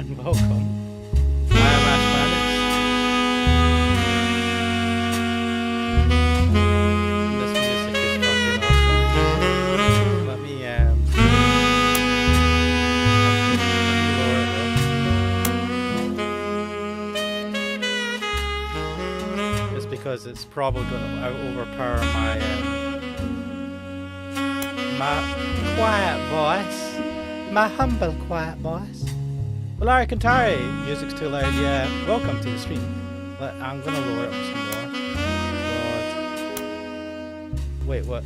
and welcome. I am Ash. This music is fucking awesome. Let me lower it though. It's because it's probably going to overpower my quiet voice, my humble quiet voice. Well, Larry Cantari, music's too loud. Yeah, welcome to the stream. I'm gonna lower it some more. God. Wait, what?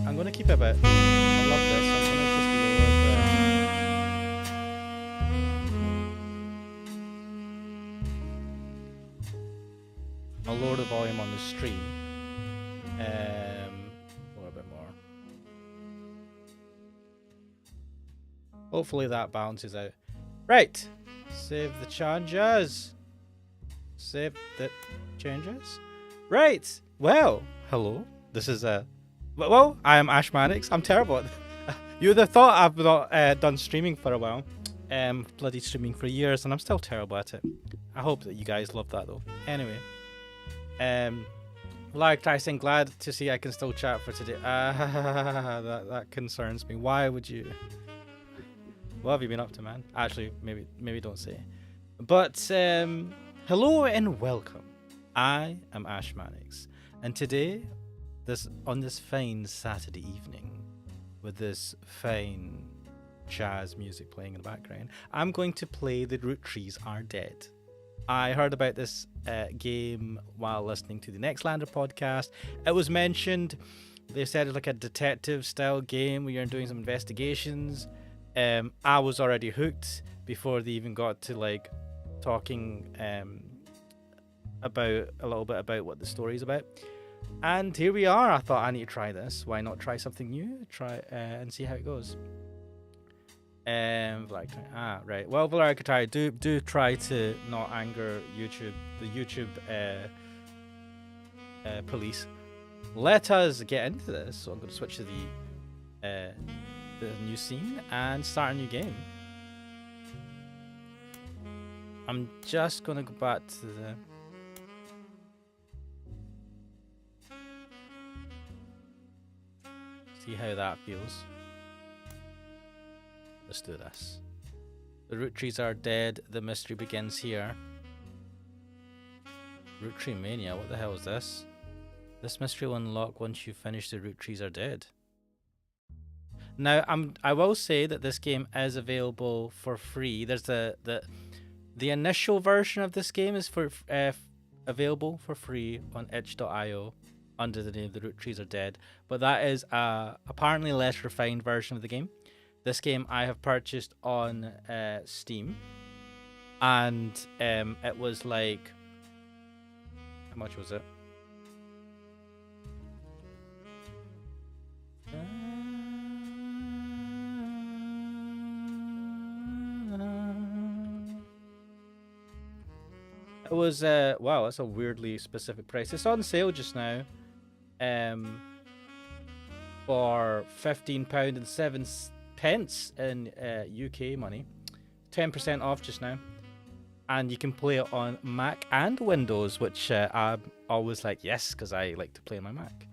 I'm gonna keep it a bit. I love this. I'm gonna just lower the. I'll lower the volume on the stream. Lower a bit more. Hopefully that balances out. Right, save the changes. Save the changes. Right. Well, hello. This is well, I am Ash Mannix. I'm terrible at you would have thought I've not done streaming for a while. Bloody streaming for years, and I'm still terrible at it. I hope that you guys love that though. Anyway, like Tyson, glad to see I can still chat for today. That concerns me. Why would you? What have you been up to, man? Actually, maybe don't say. But hello and welcome. I am Ash Mannix, and today, on this fine Saturday evening, with this fine jazz music playing in the background, I'm going to play The Roottrees Are Dead. I heard about this game while listening to the Nextlander podcast. It was mentioned. They said it's like a detective-style game where you're doing some investigations. I was already hooked before they even got to like talking about a little bit about what the story's about, and here we are. I thought I need to try this. Why not try something new? Try and see how it goes. Right. Well, Valerian Katari, do try to not anger the YouTube police. Let us get into this. So I'm going to switch to the new scene and start a new game. I'm just gonna go back to the see how that feels. Let's do this. The Roottrees are dead. The mystery begins here. Roottree Mania. What the hell is this? This mystery will unlock once you finish The Roottrees Are Dead. Now, I will say that this game is available for free. There's the initial version of this game is available for free on itch.io under the name The Roottrees Are Dead. But that is apparently a less refined version of the game. This game I have purchased on Steam, and it was like, how much was it? It was wow, that's a weirdly specific price. It's on sale just now, for £15.07 in UK money, 10% off just now, and you can play it on Mac and Windows, which I'm always like yes, because I like to play on my Mac.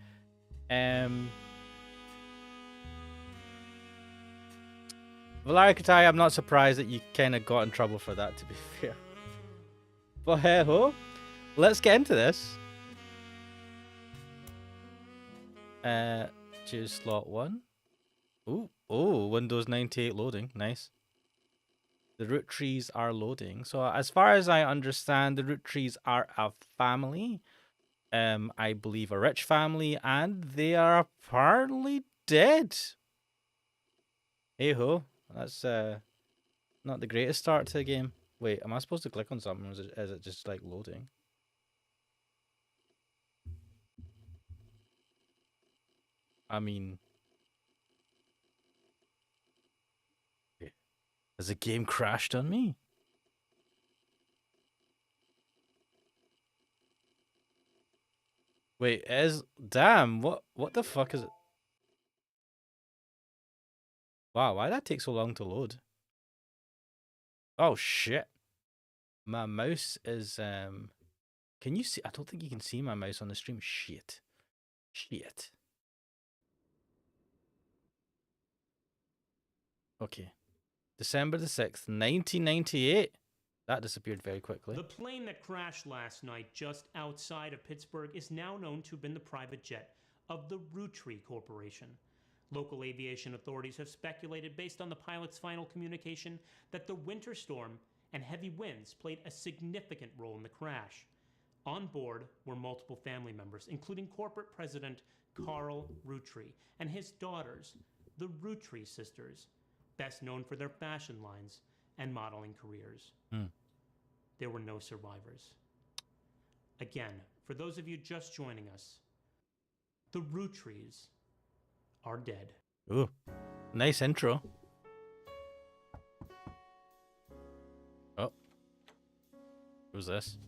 Valeria Katai, I'm not surprised that you kind of got in trouble for that, to be fair. But hey ho, let's get into this. Choose slot 1. Oh, Windows 98 loading, nice. The Roottrees are loading. So as far as I understand, the Roottrees are a family. I believe a rich family, and they are apparently dead. Hey ho, that's not the greatest start to the game. Wait, am I supposed to click on something, or is it just like loading? I mean, has the game crashed on me? Wait, damn, what the fuck is it? Wow, why did that take so long to load? Oh shit. My mouse is can you see? I don't think you can see my mouse on the stream. Shit. Shit. Okay. December the 6th, 1998. That disappeared very quickly. The plane that crashed last night just outside of Pittsburgh is now known to have been the private jet of the Roottrees Corporation. Local aviation authorities have speculated, based on the pilot's final communication, that the winter storm and heavy winds played a significant role in the crash. On board were multiple family members, including corporate president Carl Roottrees and his daughters, the Roottrees sisters, best known for their fashion lines and modeling careers. There were no survivors. Again, for those of you just joining us, the Roottrees are dead. Ooh, nice intro. Oh, who's this?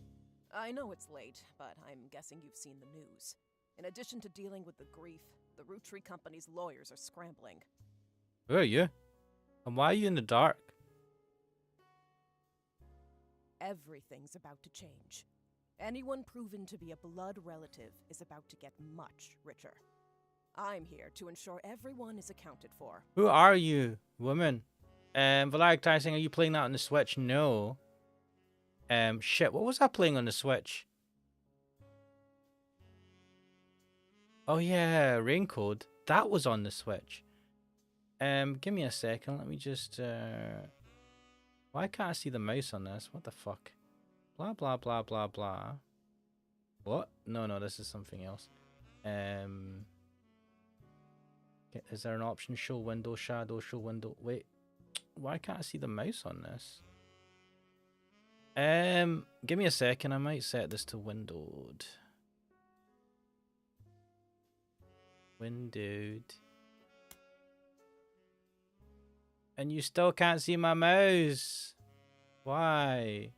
I know it's late, but I'm guessing you've seen the news. In addition to dealing with the grief, the Roottrees company's lawyers are scrambling. Who are you? And why are you in the dark? Everything's about to change. Anyone proven to be a blood relative is about to get much richer. I'm here to ensure everyone is accounted for. Who are you, woman? Valactizing, are you playing that on the Switch? No. Shit, what was I playing on the Switch? Oh yeah, Raincode. That was on the Switch. Give me a second, let me just, why can't I see the mouse on this? What the fuck? Blah, blah, blah, blah, blah. What? No, this is something else. Is there an option? Show window, shadow, show window. Wait, why can't I see the mouse on this? Give me a second. I might set this to windowed. Windowed. And you still can't see my mouse. Why?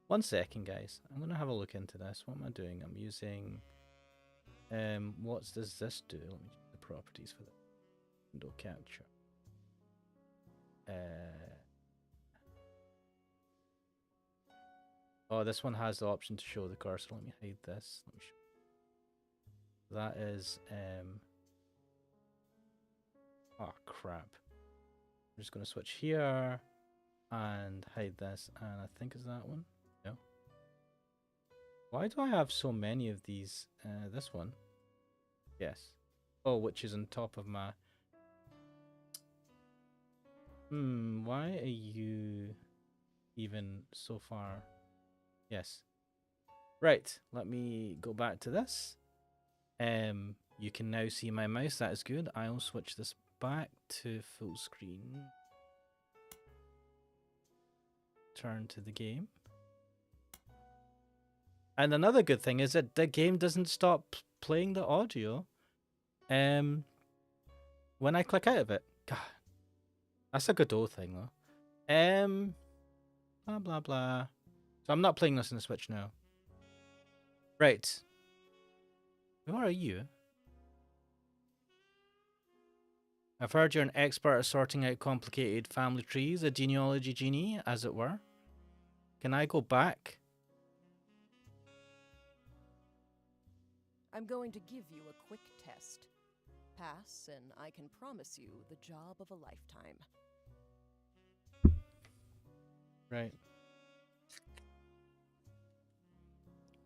1 second, guys. I'm gonna have a look into this. What am I doing? I'm using. What does this do? Let me check the properties for the window capture. Oh, this one has the option to show the cursor. Let me hide this. Let me show. That is oh crap. I'm just gonna switch here and hide this, and I think it's that one. No. Why do I have so many of these? This one. Yes. Oh, which is on top of my. Why are you even so far? Yes. Right. Let me go back to this. You can now see my mouse. That is good. I'll switch this back to full screen. Turn to the game. And another good thing is that the game doesn't stop playing the audio when I click out of it. God, that's a good old thing though. Blah blah blah. So I'm not playing this on the Switch now. Right. Who are you? I've heard you're an expert at sorting out complicated family trees, a genealogy genie, as it were. Can I go back? I'm going to give you a quick test. Pass, and I can promise you the job of a lifetime. Right.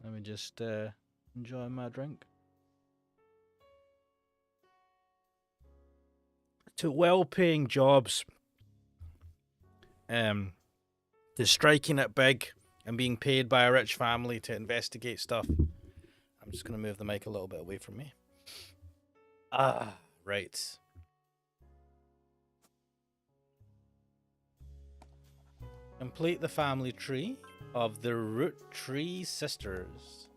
Let me just enjoy my drink. To well-paying jobs, to striking it big and being paid by a rich family to investigate stuff. I'm just going to move the mic a little bit away from me. Ah, right. Complete the family tree of the Roottrees sisters.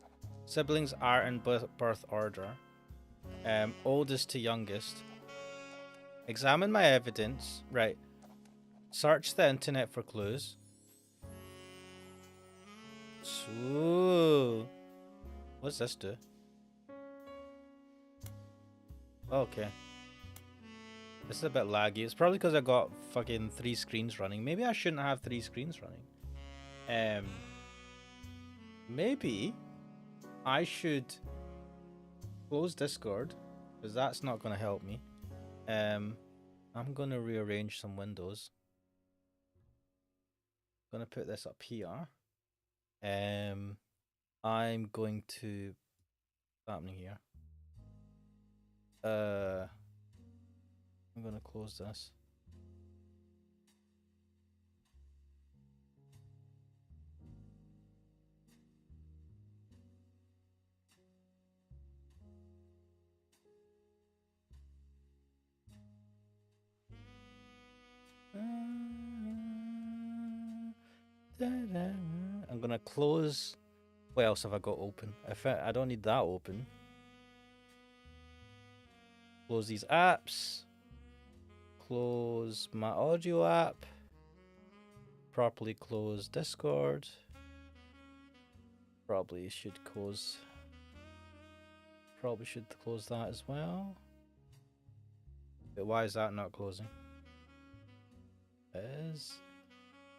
Siblings are in birth order. Oldest to youngest. Examine my evidence. Right. Search the internet for clues. So, what's this do? Okay. This is a bit laggy. It's probably because I got fucking 3 screens running. Maybe I shouldn't have 3 screens running. Maybe I should close Discord, because that's not going to help me. I'm going to rearrange some windows. I'm going to put this up here. I'm going to... What's happening here? I'm going to close this. I'm gonna close. What else have I got open? I don't need that open. Close these apps. Close my audio app. Properly close Discord. Probably should close that as well. But why is that not closing? It is.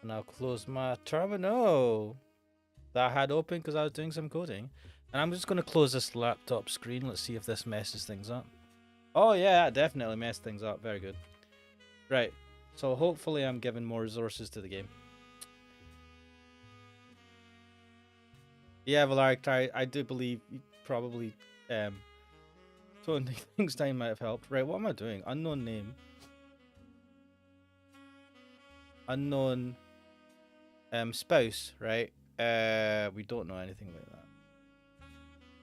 And I'll close my terminal that I had open because I was doing some coding. And I'm just going to close this laptop screen. Let's see if this messes things up. Oh yeah, that definitely messed things up. Very good. Right. So hopefully I'm giving more resources to the game. Yeah, Valaric, I do believe you probably toning things down might have helped. Right, what am I doing? Unknown name. Unknown spouse, right? We don't know anything about that.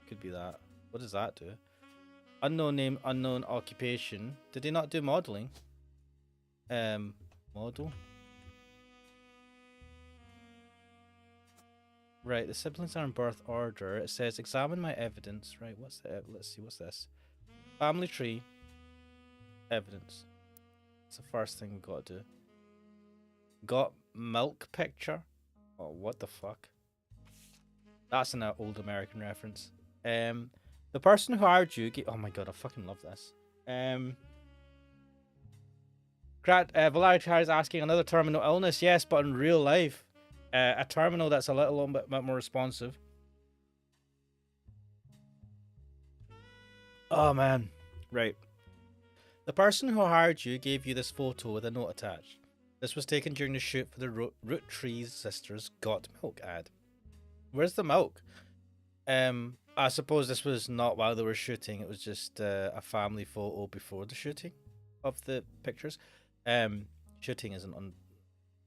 Could be that. What does that do? Unknown name, unknown occupation. Did they not do modeling? Model. Right, the siblings are in birth order. It says examine my evidence. Right, what's the let's see, what's this? Family tree. Evidence. It's the first thing we've got to do. Got milk picture. Oh, what the fuck? That's an old American reference. The person who hired you. Oh my god, I fucking love this. Valaric is asking another terminal illness. Yes, but in real life, a terminal that's a little bit more responsive. Oh man, right. The person who hired you gave you this photo with a note attached. This was taken during the shoot for the Roottrees Sisters Got Milk ad. Where's the milk? I suppose this was not while they were shooting. It was just a family photo before the shooting of the pictures. Shooting isn't on.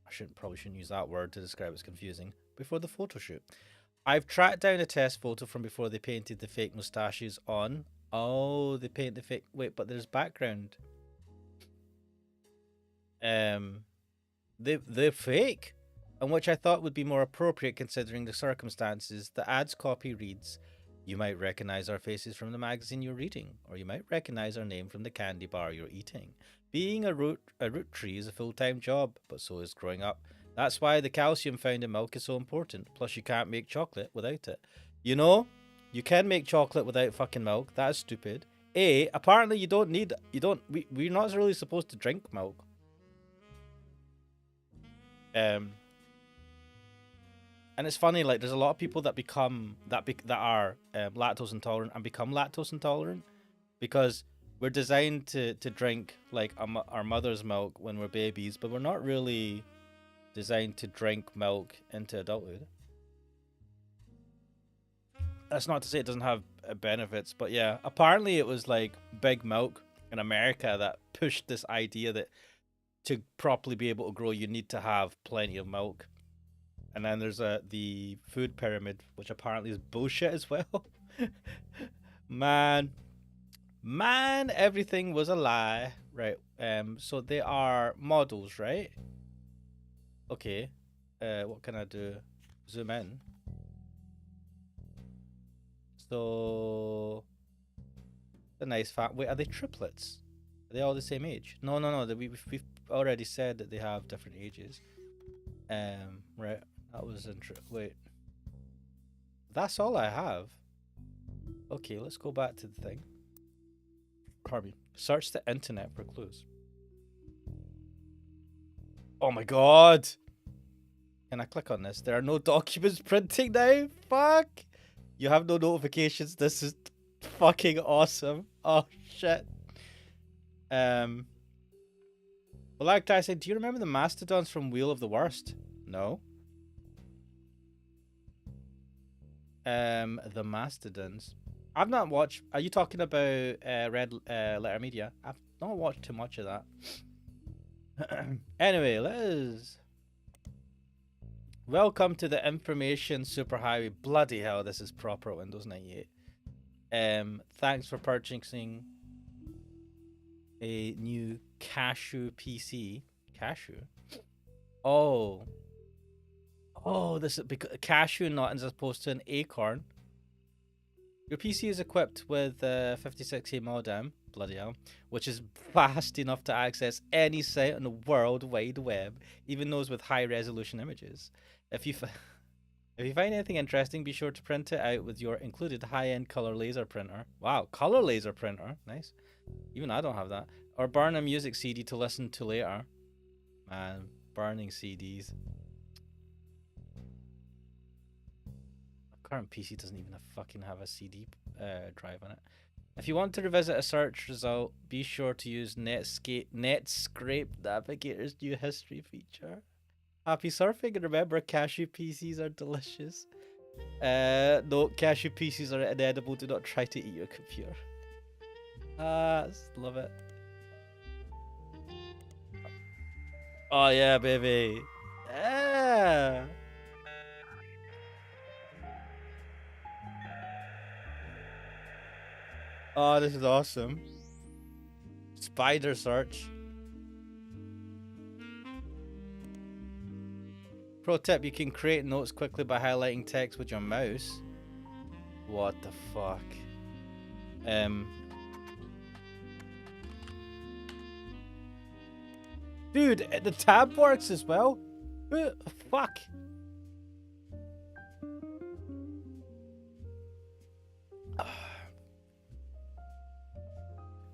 I probably shouldn't use that word to describe it's confusing. Before the photo shoot, I've tracked down a test photo from before they painted the fake mustaches on. Oh, they paint the fake. Wait, but there's background. They're fake, and which I thought would be more appropriate considering the circumstances. The ad's copy reads, "You might recognize our faces from the magazine you're reading, or you might recognize our name from the candy bar you're eating. Being a root tree is a full-time job, but so is growing up. That's why the calcium found in milk is so important. Plus, you can't make chocolate without it. You know, you can make chocolate without fucking milk. That is stupid. Apparently you don't need. We're not really supposed to drink milk. And it's funny, like there's a lot of people that become that are lactose intolerant and become lactose intolerant because we're designed to drink like our mother's milk when we're babies, but we're not really designed to drink milk into adulthood. That's not to say it doesn't have benefits, but yeah, apparently it was like Big Milk in America that pushed this idea that to properly be able to grow, you need to have plenty of milk. And then there's the food pyramid, which apparently is bullshit as well. Man, everything was a lie. Right. So they are models, right? Okay. What can I do? Zoom in. So a nice fact. Wait, are they triplets? Are they all the same age? No. We've already said that they have different ages. Right. That was wait. That's all I have. Okay, let's go back to the thing. Pardon me. Search the internet for clues. Oh my god! Can I click on this? There are no documents printing now? Fuck! You have no notifications. This is fucking awesome. Oh shit. Well, like I said, do you remember the mastodons from Wheel of the Worst? No. The mastodons. I've not watched. Are you talking about Red Letter Media? I've not watched too much of that. Anyway, let's. Welcome to the information superhighway. Bloody hell, this is proper Windows 98. Thanks for purchasing a new Cashew PC. Cashew? Oh. Oh, this is because Cashew, not as opposed to an Acorn. Your PC is equipped with a 56K modem, bloody hell, which is fast enough to access any site on the World Wide Web, even those with high resolution images. If you find anything interesting, be sure to print it out with your included high-end color laser printer. Wow, color laser printer, nice. Even I don't have that. Or burn a music CD to listen to later. Man, burning CDs. My current PC doesn't even fucking have a CD drive on it. If you want to revisit a search result, be sure to use Netscape Navigator's new history feature. Happy surfing, and remember, cashew PCs are delicious. No, cashew PCs are inedible. Do not try to eat your computer. Love it. Oh yeah, baby. Yeah. Oh, this is awesome. Spider search. Pro tip, you can create notes quickly by highlighting text with your mouse. What the fuck? Dude, the tab works as well? Fuck.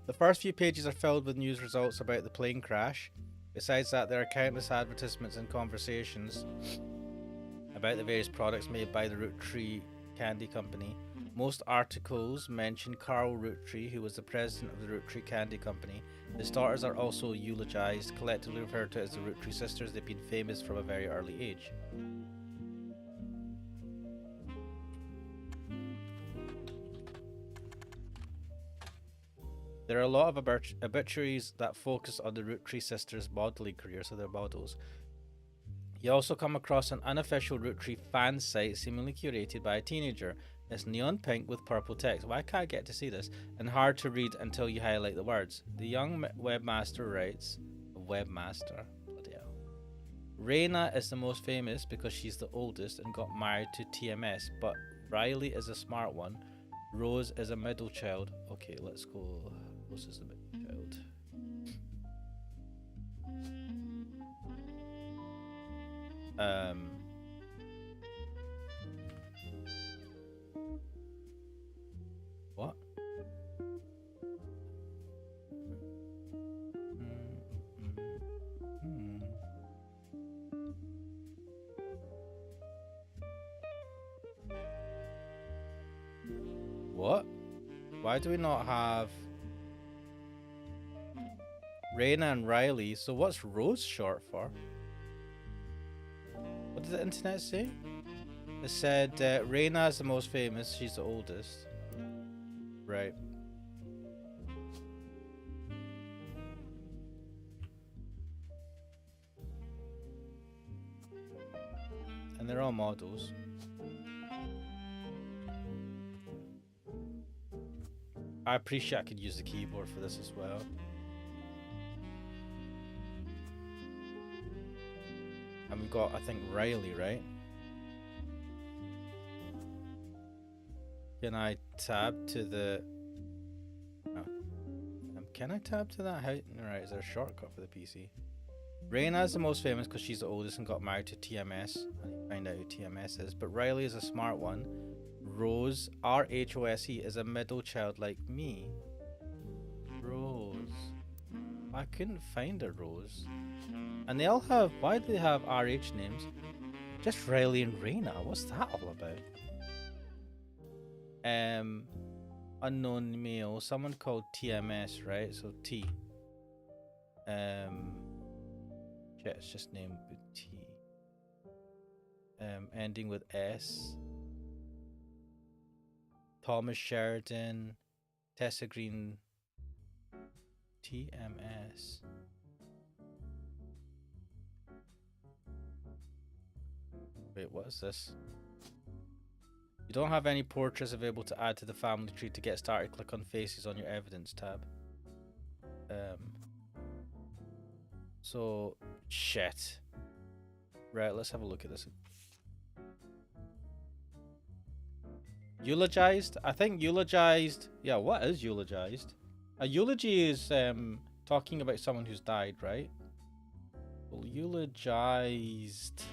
The first few pages are filled with news results about the plane crash. Besides that, there are countless advertisements and conversations about the various products made by the Roottrees Candy Company. Most articles mention Carl Roottrees, who was the president of the Roottrees Candy Company. His daughters are also eulogized, collectively referred to as the Roottrees sisters. They've been famous from a very early age. There are a lot of obituaries that focus on the Roottrees sisters' modeling career, so they're models. You also come across an unofficial Roottrees fan site seemingly curated by a teenager. It's neon pink with purple text. Why can't I get to see this? And hard to read until you highlight the words. The young webmaster writes, webmaster, bloody hell. Raina is the most famous because she's the oldest and got married to TMS, but Riley is a smart one. Rose is a middle child. Okay, let's go. Rose is the middle child. What? What? Why do we not have Raina and Riley? So what's Rose short for? What did the internet say? It said Raina is the most famous. She's the oldest. Right. And they're all models. I appreciate I could use the keyboard for this as well. And we've got, I think, Riley, right? Can I tab to the... Oh. Can I tab to that? How... Right, is there a shortcut for the PC? Raina is the most famous because she's the oldest and got married to TMS. I need to find out who TMS is. But Riley is a smart one. Rose, R-H-O-S-E, is a middle child like me. Rose. I couldn't find a Rose. And they all have, why do they have RH names? Just Riley and Raina, what's that all about? Unknown male, someone called TMS, right? So T. Shit, it's just named with T. Ending with S. Thomas Sheridan, Tessa Green, TMS. Wait, what is this? You don't have any portraits available to add to the family tree. To get started, click on Faces on your Evidence tab. So, shit. Right, let's have a look at this. Eulogized? I think eulogized... Yeah, what is eulogized? A eulogy is talking about someone who's died, right? Well, eulogized...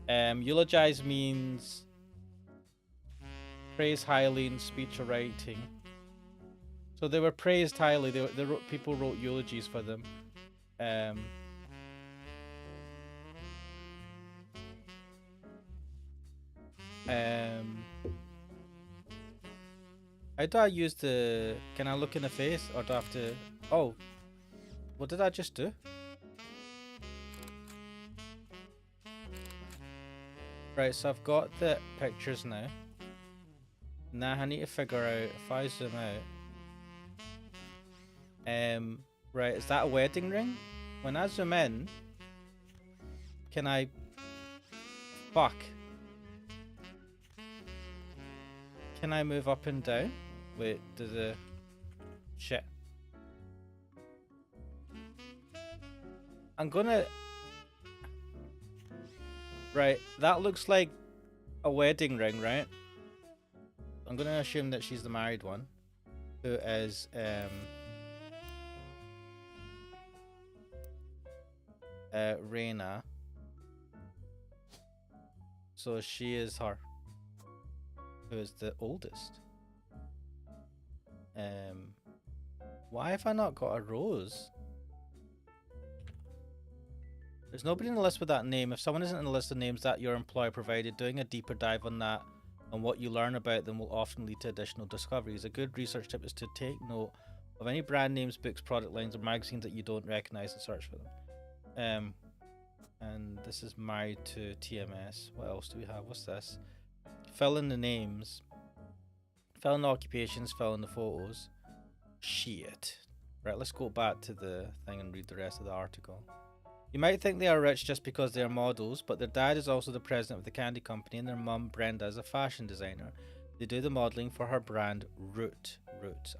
eulogize means praise highly in speech or writing. So they were praised highly. People wrote eulogies for them. How do I use the... Can I look in the face or do I have to... Oh, what did I just do? Right, so I've got the pictures now. Now I need to figure out if I zoom out. Right, is that a wedding ring? When I zoom in, can I... Fuck. Can I move up and down? Wait, do the... Shit. I'm gonna... Right, that looks like a wedding ring, right? I'm gonna assume that she's the married one. Who is, Reina. So she is her. Who is the oldest. Why have I not got a Rose? There's nobody in the list with that name. If someone isn't in the list of names that your employer provided, doing a deeper dive on that and what you learn about them will often lead to additional discoveries. A good research tip is to take note of any brand names, books, product lines, or magazines that you don't recognize and search for them. And this is married to TMS. What else do we have? What's this? Fill in the names. Fill in the occupations. Fill in the photos. Shit. Right, let's go back to the thing and read the rest of the article. You might think they are rich just because they are models, but their dad is also the president of the candy company and their mum, Brenda, is a fashion designer. They do the modeling for her brand, Root.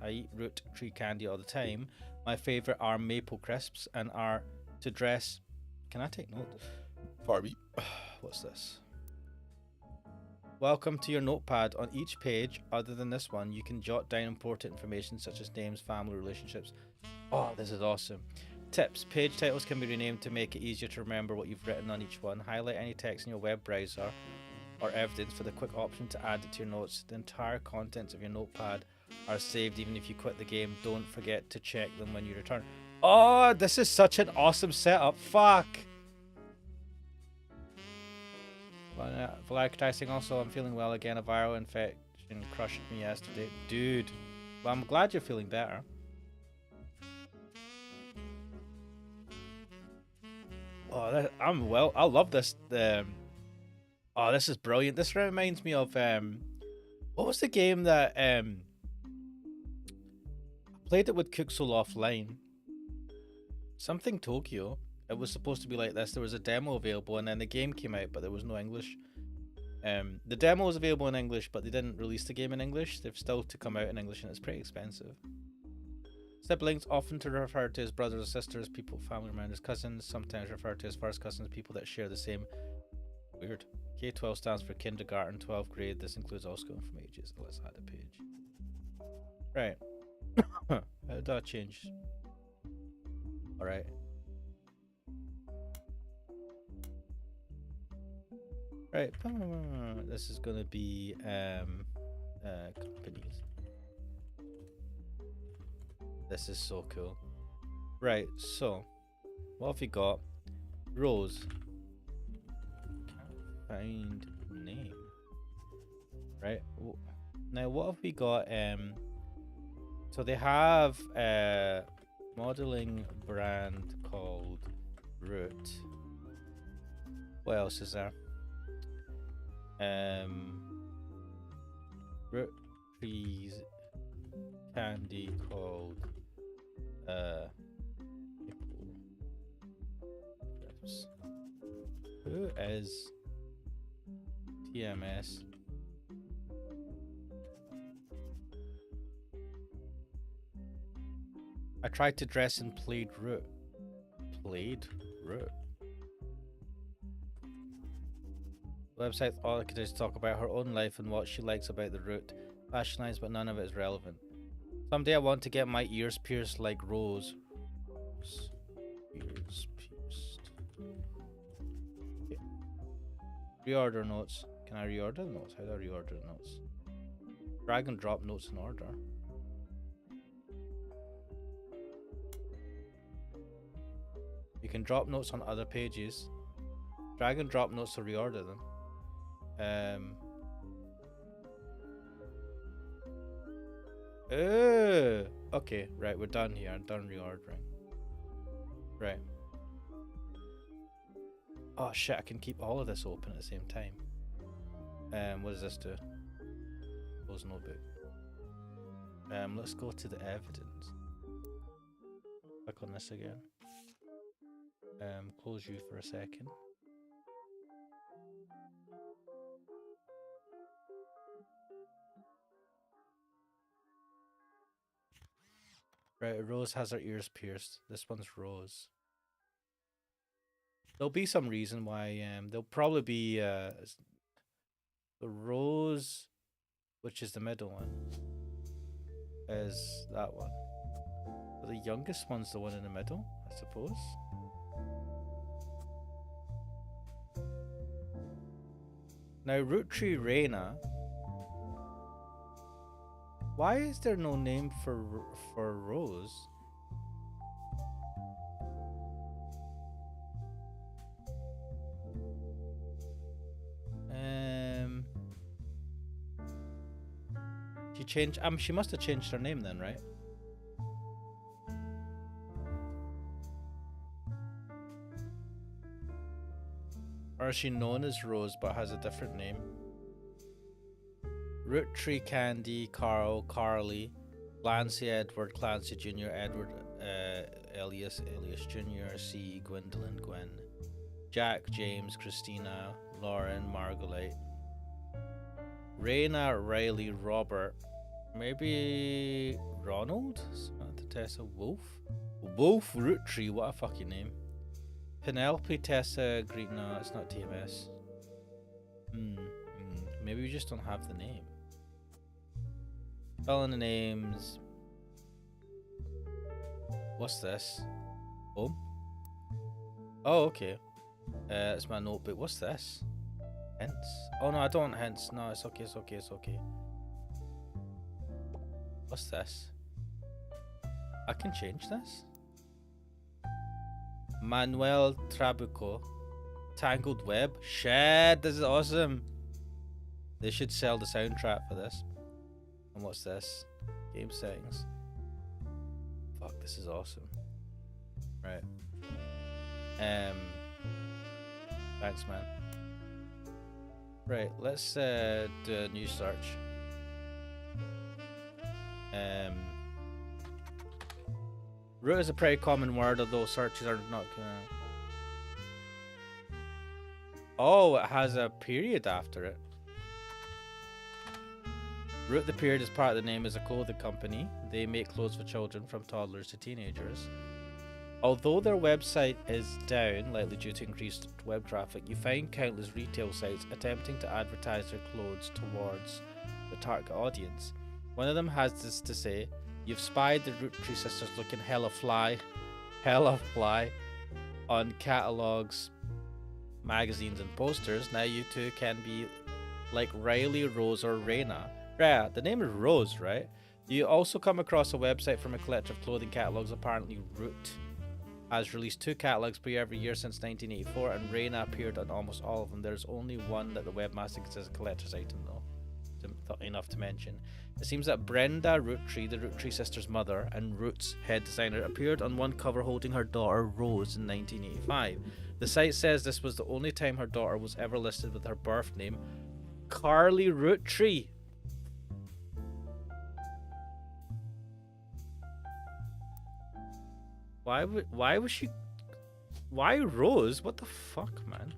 I eat Root tree candy all the time. My favorite are maple crisps and are to dress... Can I take notes? Barbie. What's this? Welcome to your notepad. On each page, other than this one, you can jot down important information such as names, family, relationships. Oh, this is awesome. Tips. Page titles can be renamed to make it easier to remember what you've written on each one. Highlight any text in your web browser or evidence for the quick option to add it to your notes. The entire contents of your notepad are saved even if you quit the game. Don't forget to check them when you return. Oh, this is such an awesome setup. Fuck. Valacritizing also, I'm feeling well again. A viral infection crushed me yesterday. Dude. Well, I'm glad you're feeling better. Oh, I'm well. I love this. Oh, this is brilliant. This reminds me of what was the game that I played it with Kuxel offline? Something Tokyo. It was supposed to be like this. There was a demo available, and then the game came out, but there was no English. The demo was available in English, but they didn't release the game in English. They've still to come out in English, and it's pretty expensive. Siblings, often to refer to as brothers or sisters, people, family members, cousins, sometimes referred to as first cousins, people that share the same. Weird. K-12 stands for kindergarten, 12th grade. This includes all school from ages. Let's add a page. Right. How do I change? Alright. Right. This is gonna be companies. This is so cool. Right, so what have we got? Rose. Can't find name. Right. Now what have we got? So they have a modeling brand called Root. What else is there? Roottrees candy called who is TMS? I tried to dress in plaid root. Plaid root. The website's all I could just talk about her own life and what she likes about the root. Fashionized, but none of it is relevant. Someday I want to get my ears pierced like Rose. Ears pierced. Okay. Reorder notes. Can I reorder the notes? How do I reorder the notes? Drag and drop notes in order. You can drop notes on other pages. Drag and drop notes to reorder them. Okay, right, we're done here. I'm done reordering. Right. Oh shit, I can keep all of this open at the same time. What does this do? Close notebook. Let's go to the evidence. Click on this again. Close you for a second. Right, Rose has her ears pierced. This one's Rose. There'll be some reason why. There'll probably be the Rose, which is the middle one, is that one. But the youngest one's the one in the middle, I suppose. Now, Roottrees Reina. Why is there no name for Rose? She changed. She must have changed her name then, right? Or is she known as Rose but has a different name? Roottrees Candy, Carl, Carly, Clancy Edward, Clancy Jr., Edward, Elias Jr., C, Gwendolyn, Gwen, Jack, James, Christina, Lauren, Margolite, Raina, Riley, Robert, maybe Ronald, Samantha, Tessa, Wolf Roottrees, what a fucking name. Penelope, Tessa, Green, no, it's not TMS. Maybe we just don't have the name. Fill in the names. What's this? Home? Oh, okay. It's my notebook. What's this? Hints? Oh no, I don't want hints. No, it's okay, it's okay, it's okay. What's this? I can change this? Manuel Trabuco. Tangled Web. Shit, this is awesome. They should sell the soundtrack for this. And what's this? Game settings. Fuck, this is awesome. Right. Thanks, man. Right, let's do a new search. Root is a pretty common word, although searches are not gonna... Oh, it has a period after it. Root the period is part of the name is a clothing company. They make clothes for children from toddlers to teenagers. Although their website is down, likely due to increased web traffic, you find countless retail sites attempting to advertise their clothes towards the target audience. One of them has this to say: "You've spied the Roottrees sisters looking hella fly on catalogs, magazines and posters. Now you two can be like Riley, Rose or Raina." Right, the name is Rose, right? You also come across a website from a collector of clothing catalogs. Apparently, Root has released 2 catalogs per year every year since 1984, and Reina appeared on almost all of them. There's only one that the webmaster considers a collector's item, though. Enough to mention. It seems that Brenda Rootree, the Rootree sisters' mother and Root's head designer, appeared on one cover holding her daughter Rose in 1985. The site says this was the only time her daughter was ever listed with her birth name, Carly Rootree. Why was she? Why Rose? What the fuck, man?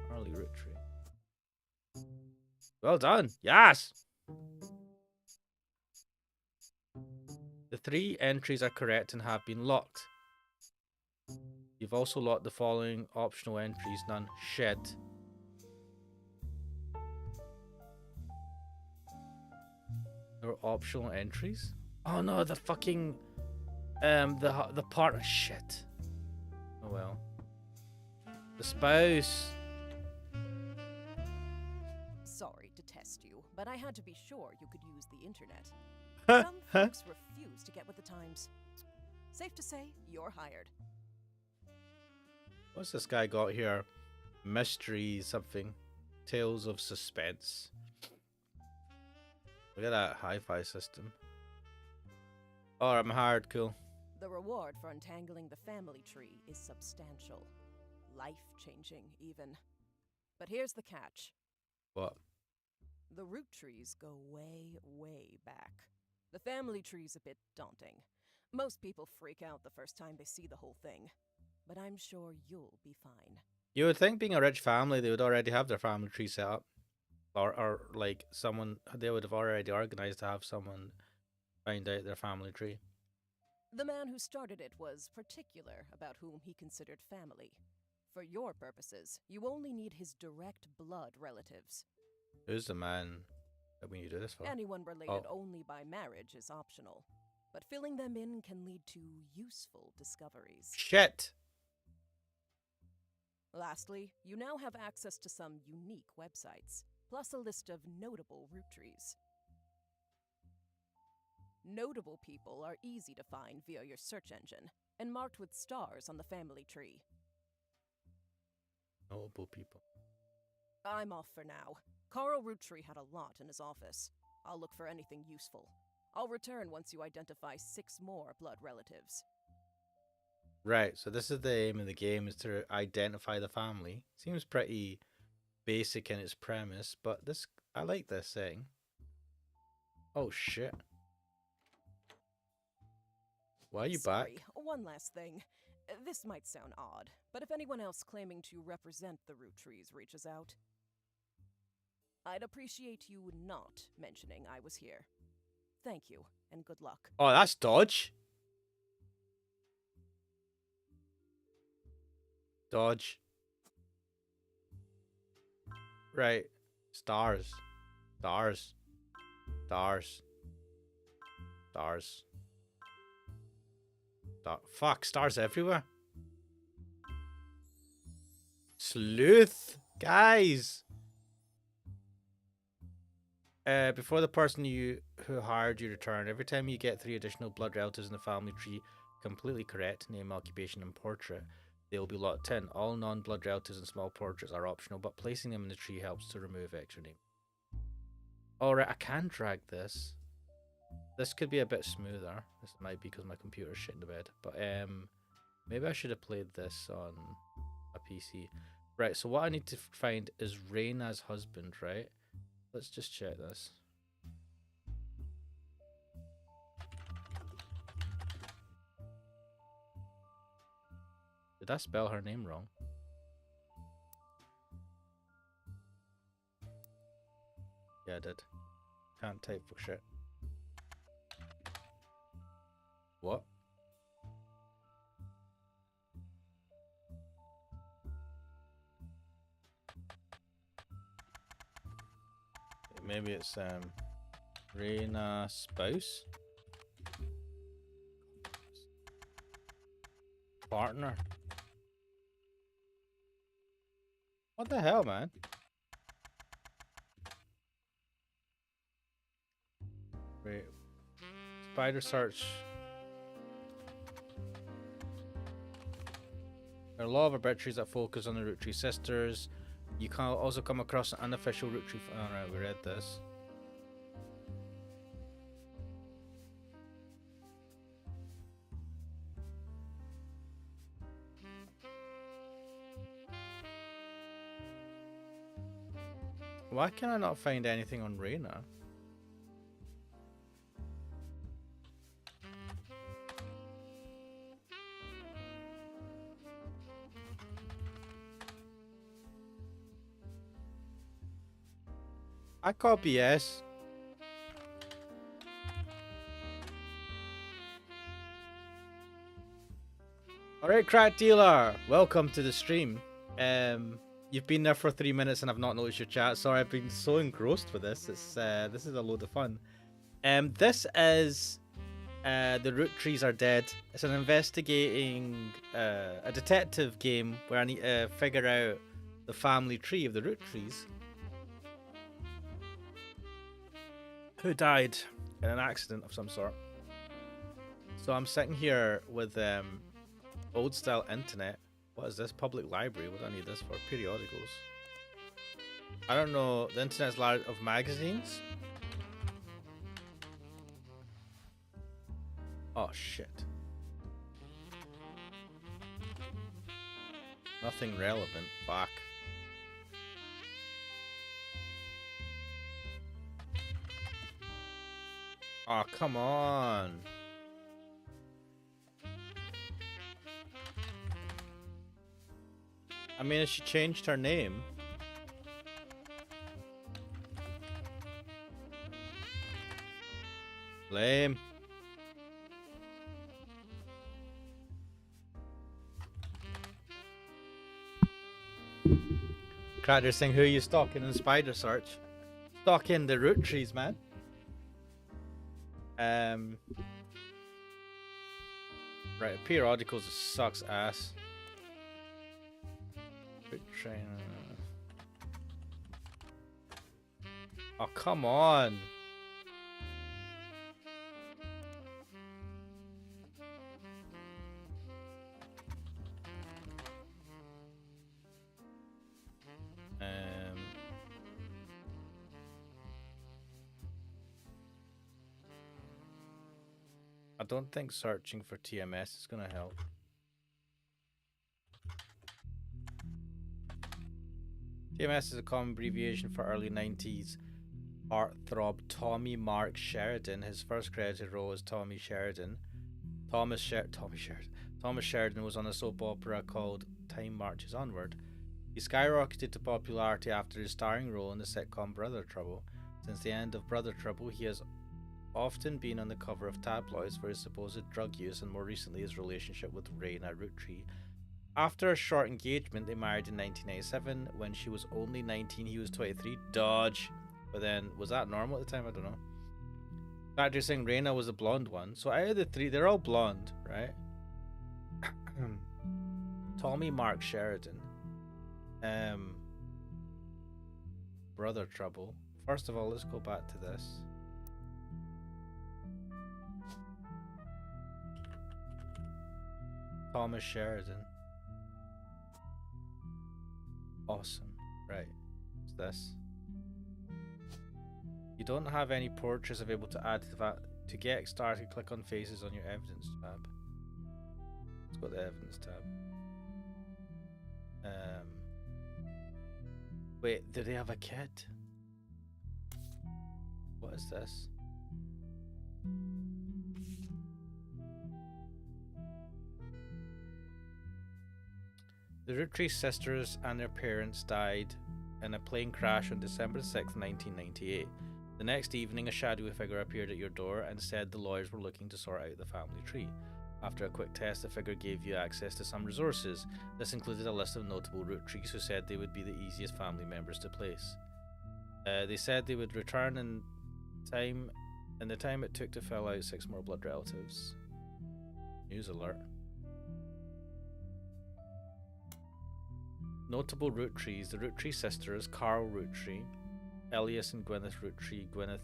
Carly Rootree. Well done. Yes. The 3 entries are correct and have been locked. You've also locked the following optional entries. None. Shed. There are optional entries? Oh no, the fucking the part of shit. Oh well. The spouse. Sorry to test you, but I had to be sure you could use the internet. Some folks refuse to get with the times. Safe to say, you're hired. What's this guy got here? Mystery something. Tales of suspense. Look at that hi-fi system. Oh, I'm hired. Cool. The reward for untangling the family tree is substantial. Life-changing, even. But here's the catch. What? The Roottrees go way, way back. The family tree's a bit daunting. Most people freak out the first time they see the whole thing. But I'm sure you'll be fine. You would think, being a rich family, they would already have their family tree set up. Or like someone, they would have already organized to have someone find out their family tree. The man who started it was particular about whom he considered family. For your purposes, you only need his direct blood relatives. Who's the man that we need to do this for? Anyone related only by marriage is optional, but filling them in can lead to useful discoveries. Shit! Lastly, you now have access to some unique websites, plus a list of notable Roottrees. Notable people are easy to find via your search engine, and marked with stars on the family tree. Notable people. I'm off for now. Carl Roottree had a lot in his office. I'll look for anything useful. I'll return once you identify 6 more blood relatives. Right, so this is the aim of the game, is to identify the family. Seems pretty basic in its premise, but this, I like this thing. Oh shit. Why are you Sorry, back? one last thing. This might sound odd, but if anyone else claiming to represent the Roottrees reaches out, I'd appreciate you not mentioning I was here. Thank you, and good luck. Oh, that's dodge. Dodge. Right. Stars. Stars. Stars. Stars. Fuck, stars everywhere. Sleuth. Guys. Before the person who hired you return, every time you get 3 additional blood relatives in the family tree completely correct, name, occupation, and portrait, they will be locked in. All non-blood relatives and small portraits are optional, but placing them in the tree helps to remove extra name. Alright, I can drag this. This could be a bit smoother. This might be because my computer's shit in the bed. But maybe I should have played this on a PC. Right, so what I need to find is Reina's husband, right? Let's just check this. Did I spell her name wrong? Yeah, I did. Can't type for shit. What? Maybe it's Reina spouse? Partner? What the hell, man? Wait. Spider search. There are a lot of arbitraries that focus on the Roottrees sisters. You can also come across an unofficial Roottree. Alright, we read this. Why can I not find anything on Reyna? I call BS. Alright, Crack Dealer, welcome to the stream. You've been there for 3 minutes and I've not noticed your chat. Sorry, I've been so engrossed with this. This is a load of fun. This is The Roottrees Are Dead. It's an investigating, a detective game where I need to figure out the family tree of the Roottrees, who died in an accident of some sort. So I'm sitting here with old style internet. What is this? Public library? What do I need this for? Periodicals. I don't know. The internet's large of magazines. Oh shit. Nothing relevant. Fuck. Oh, come on. I mean, if she changed her name. Lame. Cracker saying, who are you stalking in Spider Search? Stalking the Roottrees, man. Right, periodicals sucks ass. Oh, come on. I don't think searching for TMS is gonna help. TMS is a common abbreviation for early 90s heartthrob Tommy Mark Sheridan. His first credited role as Tommy Sheridan. Thomas Sheridan was on a soap opera called Time Marches Onward. He skyrocketed to popularity after his starring role in the sitcom Brother Trouble. Since the end of Brother Trouble, he has often been on the cover of tabloids for his supposed drug use and more recently his relationship with Reyna Roottree. After a short engagement, they married in 1997. When she was only 19, he was 23. Dodge. But then, was that normal at the time? I don't know. Factor saying Reyna was the blonde one. So out of the three, they're all blonde, right? Tommy Mark Sheridan. Brother Trouble. First of all, let's go back to this. Thomas Sheridan. Awesome. Right. What's this? You don't have any portraits available to add to that. To get started, click on faces on your evidence tab. Let's go to the evidence tab. Wait, do they have a kid? What is this? The Roottrees sisters and their parents died in a plane crash on December 6, 1998. The next evening, a shadowy figure appeared at your door and said the lawyers were looking to sort out the family tree. After a quick test, the figure gave you access to some resources. This included a list of notable Roottrees who said they would be the easiest family members to place. They said they would return in the time it took to fill out 6 more blood relatives. News alert. Notable Roottrees: the Roottree sisters, Carl Roottree, Elias and Gwyneth Roottree, Gwyneth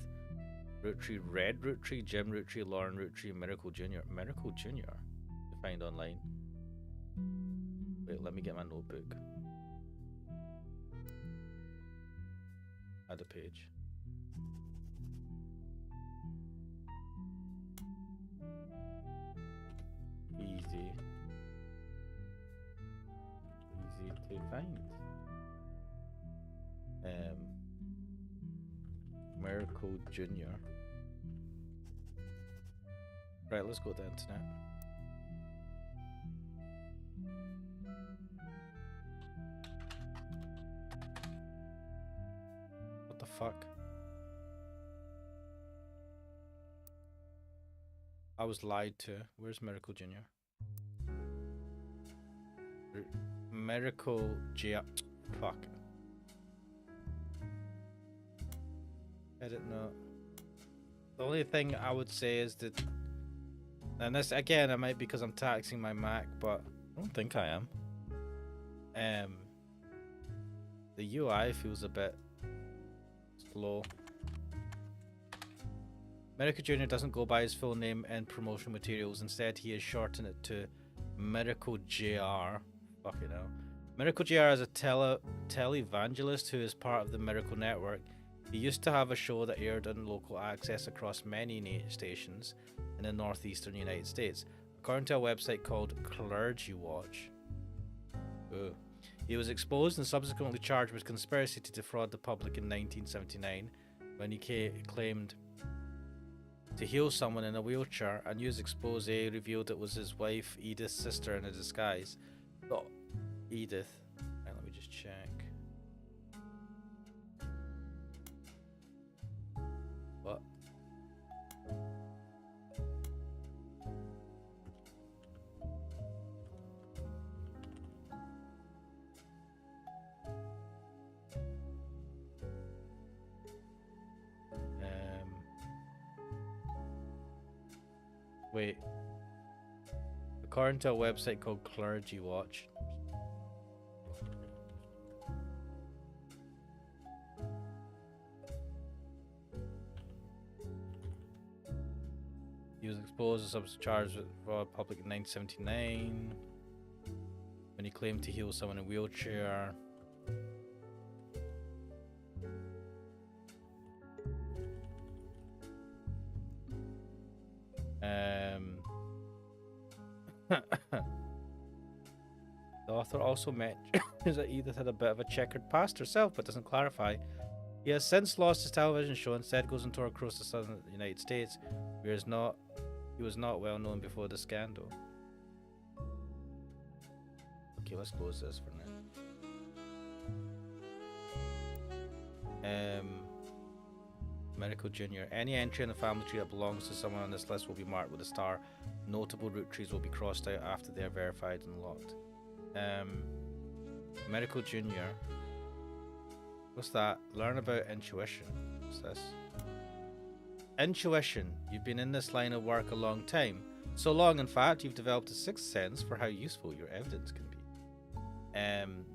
Roottree, Red Roottree, Jim Roottree, Lauren Roottree, Miracle Jr. Miracle Jr. to find online. Wait, let me get my notebook. Add a page. Easy. Easy to find. Miracle Jr. Right, let's go to the internet. What the fuck? I was lied to. Where's Miracle Jr.? Miracle J. Fuck. Edit note. The only thing I would say is that, and this again, it might be because I'm taxing my Mac, but I don't think I am. The UI feels a bit slow. Miracle Jr. doesn't go by his full name in promotional materials. Instead, he has shortened it to Miracle JR. Fucking hell. Miracle JR is a televangelist who is part of the Miracle Network. He used to have a show that aired on local access across many stations in the northeastern United States, according to a website called Clergy Watch. Ooh. He was exposed and subsequently charged with conspiracy to defraud the public in 1979 when he claimed to heal someone in a wheelchair. A news expose revealed it was his wife Edith's sister in a disguise. Oh, Edith. Right, let me just check. What? Wait. According to a website called Clergy Watch, he was exposed and subsequently charged with fraud public in 1979 when he claimed to heal someone in a wheelchair. The author also mentions that Edith had a bit of a checkered past herself, but doesn't clarify. He has since lost his television show, instead goes on tour across the southern United States, where he was not well known before the scandal. Okay, let's close this for now. Miracle Jr. Any entry in the family tree that belongs to someone on this list will be marked with a star. Notable Roottrees will be crossed out after they are verified and locked. Miracle Jr. What's that? Learn about intuition. What's this? Intuition. You've been in this line of work a long time. So long, in fact, you've developed a sixth sense for how useful your evidence can be.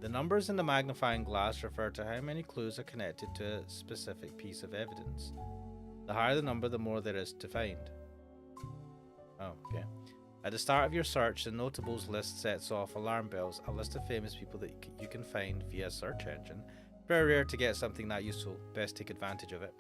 The numbers in the magnifying glass refer to how many clues are connected to a specific piece of evidence. The higher the number, the more there is to find. Oh, okay. At the start of your search, the notables list sets off alarm bells, a list of famous people that you can find via a search engine. Very rare to get something that useful, best take advantage of it.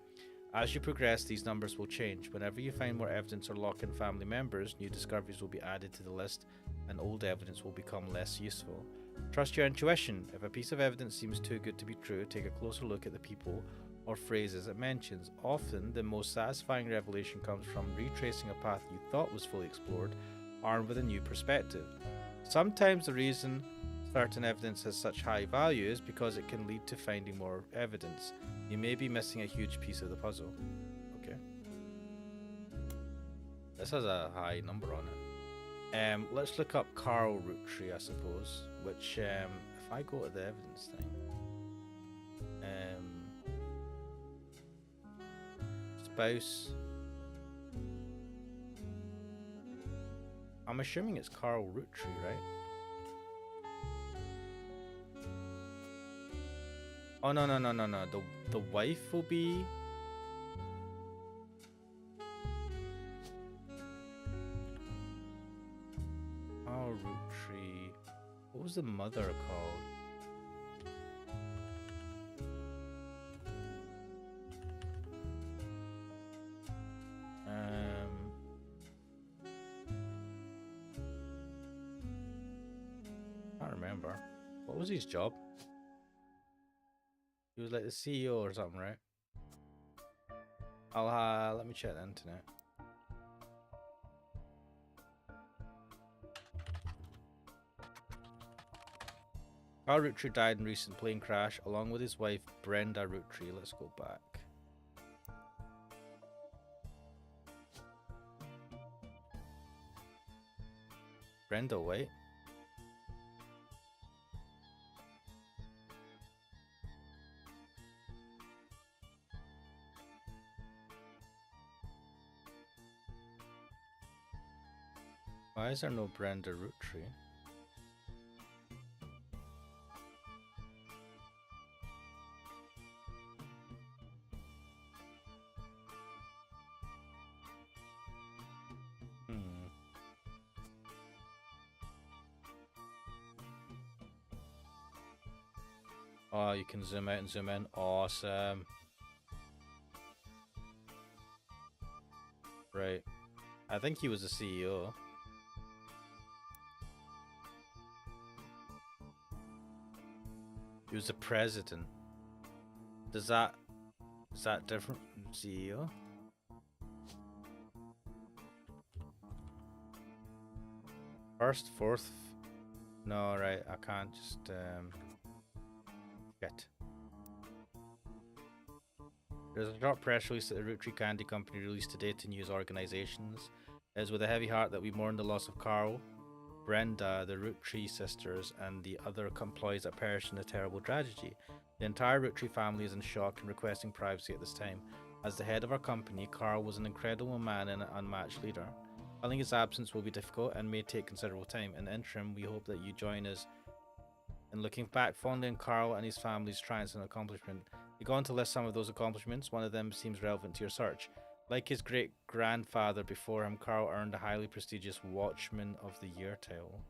As you progress, these numbers will change. Whenever you find more evidence or lock in family members, new discoveries will be added to the list and old evidence will become less useful. Trust your intuition. If a piece of evidence seems too good to be true, take a closer look at the people or phrases it mentions. Often, the most satisfying revelation comes from retracing a path you thought was fully explored, armed with a new perspective. Sometimes the reason certain evidence has such high value is because it can lead to finding more evidence. You may be missing a huge piece of the puzzle. Okay. This has a high number on it. Let's look up Carl Roottree, I suppose, which, if I go to the evidence thing, spouse, I'm assuming it's Carl Roottree, right? Oh, no. The wife will be was the mother called? I can't remember. What was his job? He was like the CEO or something, right? I'll let me check the internet. Carl Roottree died in a recent plane crash along with his wife Brenda Roottree. Let's go back. Brenda White. Why is there no Brenda Roottree? Oh, you can zoom out and zoom in. Awesome. Right. I think he was the CEO. He was the president. Is that different from CEO? First, fourth. No, right. I can't just shit. There's a short press release that the Roottrees Candy Company released today to news organisations. It is with a heavy heart that we mourn the loss of Carl, Brenda, the Roottrees sisters, and the other employees that perished in a terrible tragedy. The entire Roottrees family is in shock and requesting privacy at this time. As the head of our company, Carl was an incredible man and an unmatched leader. Filling his absence will be difficult and may take considerable time. In the interim, we hope that you join us in looking back fondly on Carl and his family's triumphs and accomplishment. We go on to list some of those accomplishments. One of them seems relevant to your search. Like his great-grandfather before him, Carl earned a highly prestigious Watchman of the Year title.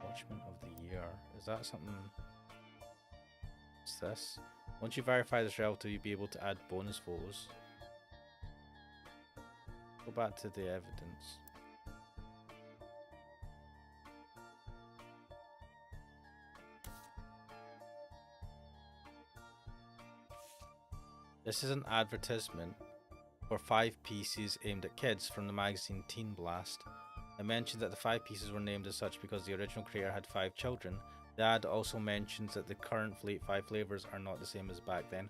Watchman of the Year. Is that something? What's this? Once you verify this relative, you'll be able to add bonus photos. Go back to the evidence. This is an advertisement for 5 pieces aimed at kids from the magazine Teen Blast. It mentioned that the 5 pieces were named as such because the original creator had 5 children. The ad also mentions that the current 5 flavors are not the same as back then.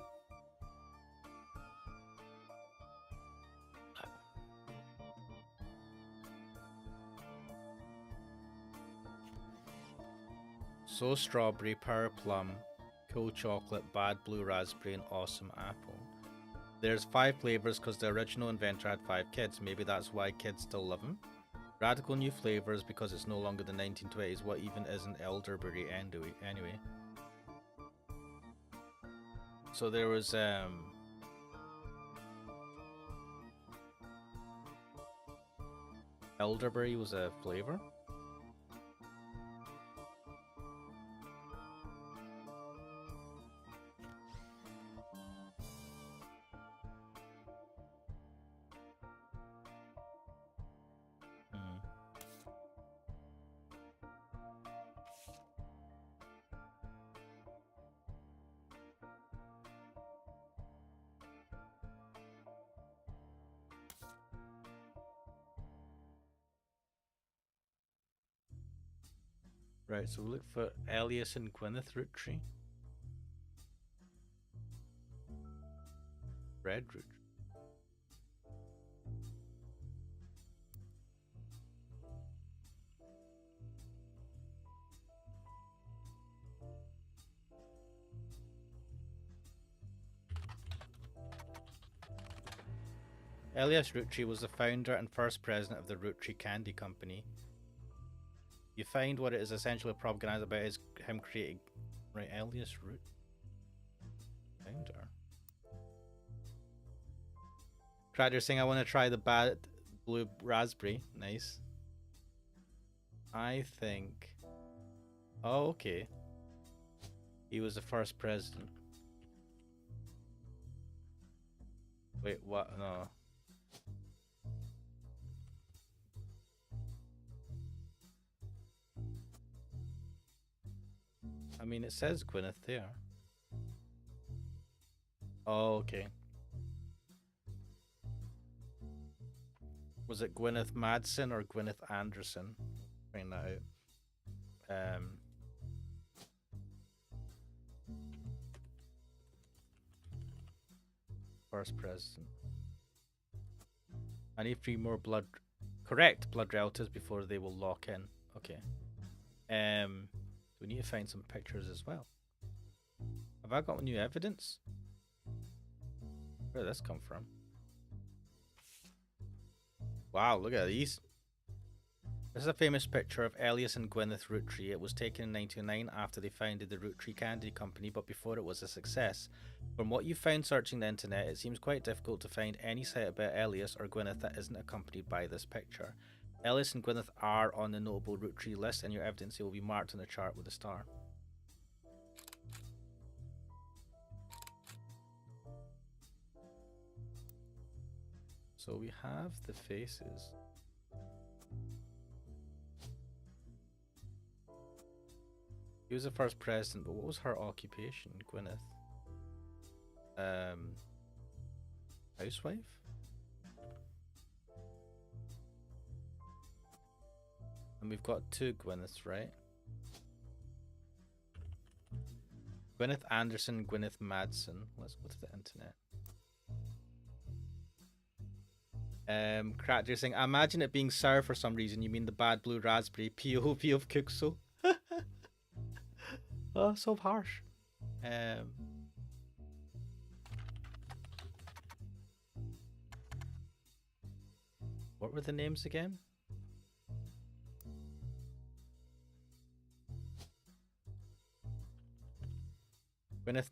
So strawberry, pear plum, cool chocolate, bad blue raspberry, and awesome apple. There's 5 flavors because the original inventor had 5 kids. Maybe that's why kids still love him. Radical new flavors because it's no longer the 1920s. What even is an elderberry anyway? So there was elderberry was a flavor. Right, so we'll look for Elias and Gwyneth Roottree. Red Roottree. Elias Roottree was the founder and first president of the Roottrees Candy Company. You find what it is essentially propaganda about is him creating, right? Elias Root founder. Crowder saying, "I want to try the bad blue raspberry." Nice. I think Oh, okay. He was the first president. Wait, what? No. I mean, it says Gwyneth there. Oh, okay. Was it Gwyneth Madsen or Gwyneth Anderson? Find that out. First president. I need 3 more correct blood relatives before they will lock in. Okay. We need to find some pictures as well. Have I got new evidence? Where did this come from? Wow, look at these. This is a famous picture of Elias and Gwyneth Roottree. It was taken in 1909 after they founded the Roottrees Candy Company, but before it was a success. From what you found searching the internet, it seems quite difficult to find any site about Elias or Gwyneth that isn't accompanied by this picture. Elias and Gwyneth are on the notable Roottree list, and your evidence will be marked on the chart with a star. So we have the faces. He was the first president, but what was her occupation, Gwyneth? Housewife? And we've got 2 Gwyneths, right? Gwyneth Anderson, Gwyneth Madsen. Let's go to the internet. Cracker saying, I imagine it being sour for some reason. You mean the bad blue raspberry POV of Kuxo? Oh, so harsh. What were the names again? Gwyneth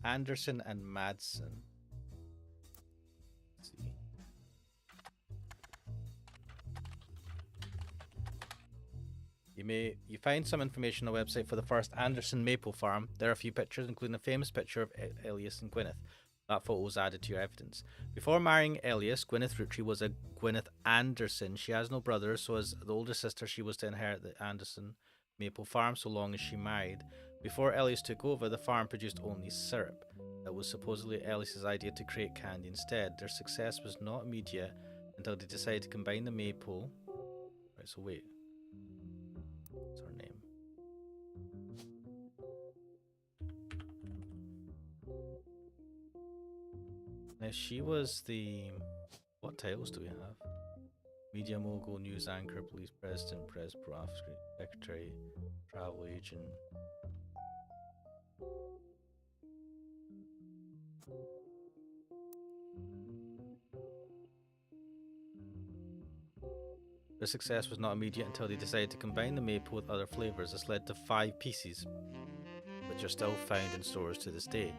Anderson and Madsen. Let's see. You find some information on the website for the first Anderson maple farm. There are a few pictures, including a famous picture of Elias and Gwyneth. That photo was added to your evidence. Before marrying Elias, Gwyneth Roottree was a Gwyneth Anderson. She has no brothers, so as the older sister, she was to inherit the Anderson maple farm so long as she married. Before Elias took over, the farm produced only syrup. It was supposedly Elias's idea to create candy instead. Their success was not immediate until they decided to combine the maple. Right, so wait. What's her name? Now she was the... What titles do we have? Media mogul, news anchor, police president, press prof, secretary, travel agent. Their success was not immediate until they decided to combine the maple with other flavors. This led to 5 pieces, which are still found in stores to this day.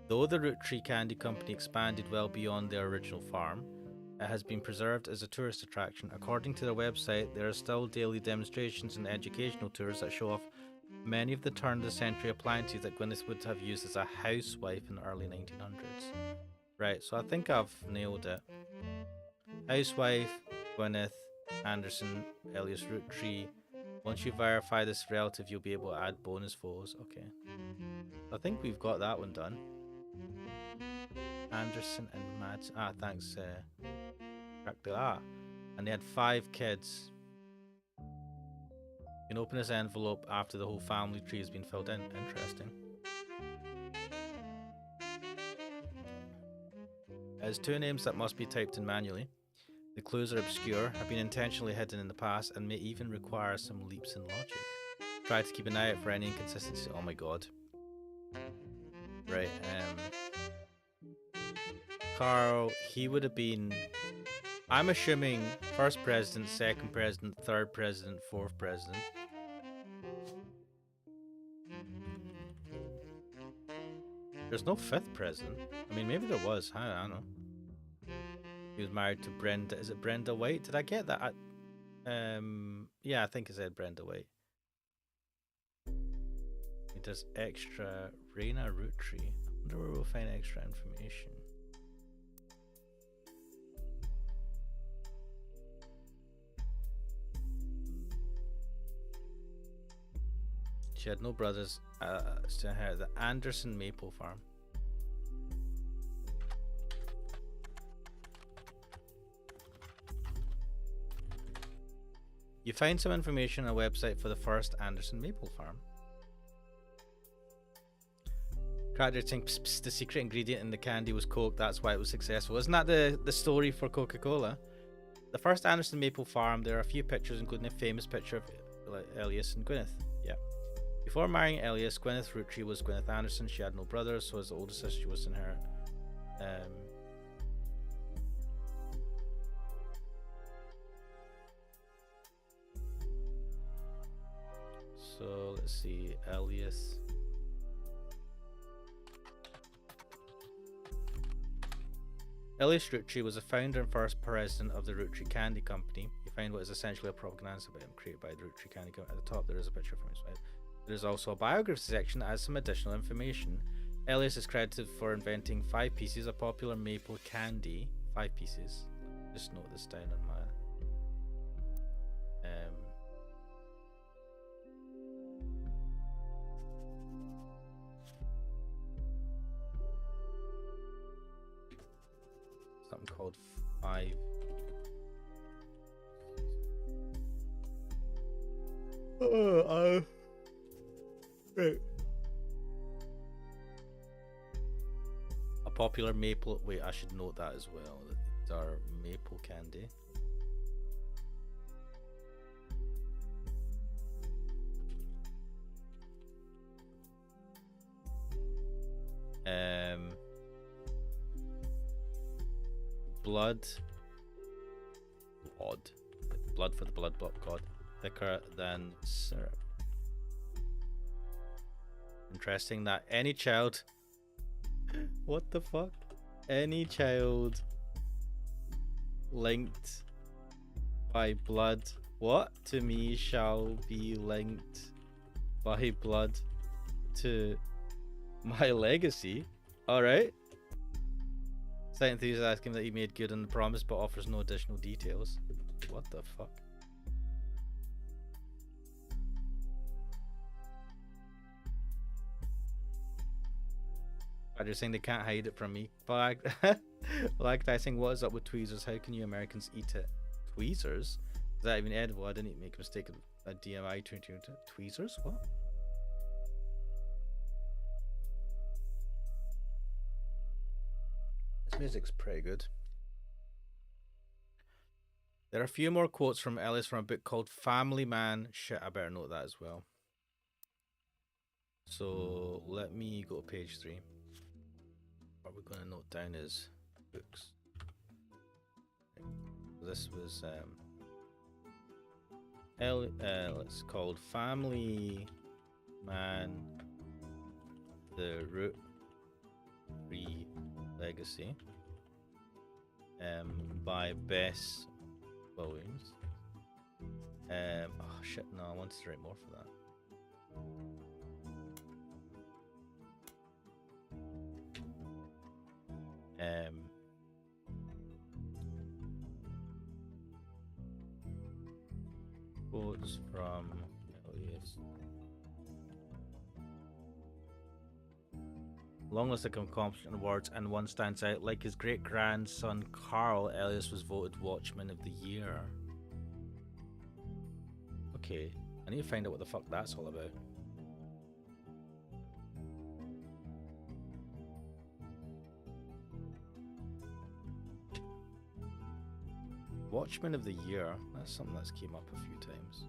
Though the Roottrees Candy Company expanded well beyond their original farm, it has been preserved as a tourist attraction. According to their website, there are still daily demonstrations and educational tours that show off many of the turn-of-the-century appliances that Gwyneth would have used as a housewife in the early 1900s. Right, so I think I've nailed it. Housewife, Gwyneth Anderson, Elias Roottree. Once you verify this relative, you'll be able to add bonus photos. Okay. I think we've got that one done. Anderson and Mads. Thanks. And they had 5 kids. You can open this envelope after the whole family tree has been filled in. Interesting. It has 2 names that must be typed in manually. The clues are obscure, have been intentionally hidden in the past, and may even require some leaps in logic. Try to keep an eye out for any inconsistencies. Oh my god. Right, Carl, he would have been... I'm assuming first president, second president, third president, fourth president. There's no 5th president. I mean, maybe there was. I don't know. He was married to Brenda. Is it Brenda White? Did I get that? Yeah, I think it said Brenda White. It does extra Reina Rootree. I wonder where we'll find extra information. She had no brothers to inherit the Anderson Maple Farm. You find some information on a website for the first Anderson Maple Farm. Cracker think the secret ingredient in the candy was Coke, that's why it was successful. Isn't that the story for Coca-Cola? The first Anderson Maple Farm, there are a few pictures, including a famous picture of Elias and Gwyneth. Yeah. Before marrying Elias, Gwyneth Rootree was Gwyneth Anderson. She had no brothers, so as the older sister, she was to inherit. So let's see, Elias. Elias Rootree was the founder and first president of the Rootree Candy Company. You find what is essentially a propaganda about him created by the Rootree Candy Company. At the top there is a picture from his wife. There is also a biography section that has some additional information. Elias is credited for inventing 5 pieces of popular maple candy. 5 pieces. Just note this down on my something called 5. Right. A popular maple. Wait, I should note that as well. That these are maple candy. Blood. Odd. Blood for the blood god. Thicker than syrup. Interesting that any child. What the fuck? Any child linked by blood. What? To me shall be linked by blood to my legacy. Alright. Site enthusiast asking that he made good on the promise but offers no additional details. What the fuck? I'm just saying they can't hide it from me. But I think what is up with tweezers? How can you Americans eat it? Tweezers? Is that even edible? I didn't make a mistake of a DMI turn to tweezers? What? This music's pretty good. There are a few more quotes from Ellis from a book called Family Man. Shit, I better note that as well. So let me go to page 3. What we're going to note down is books. This was it's called Family Man, the Roottrees Legacy, by Bess Williams. Oh shit, no, I wanted to write more for that. Quotes from Elias. Long list of accomplishment awards, and one stands out. Like his great grandson Carl, Elias was voted Watchman of the Year. Okay, I need to find out what the fuck that's all about. Watchman of the Year. That's something that's came up a few times.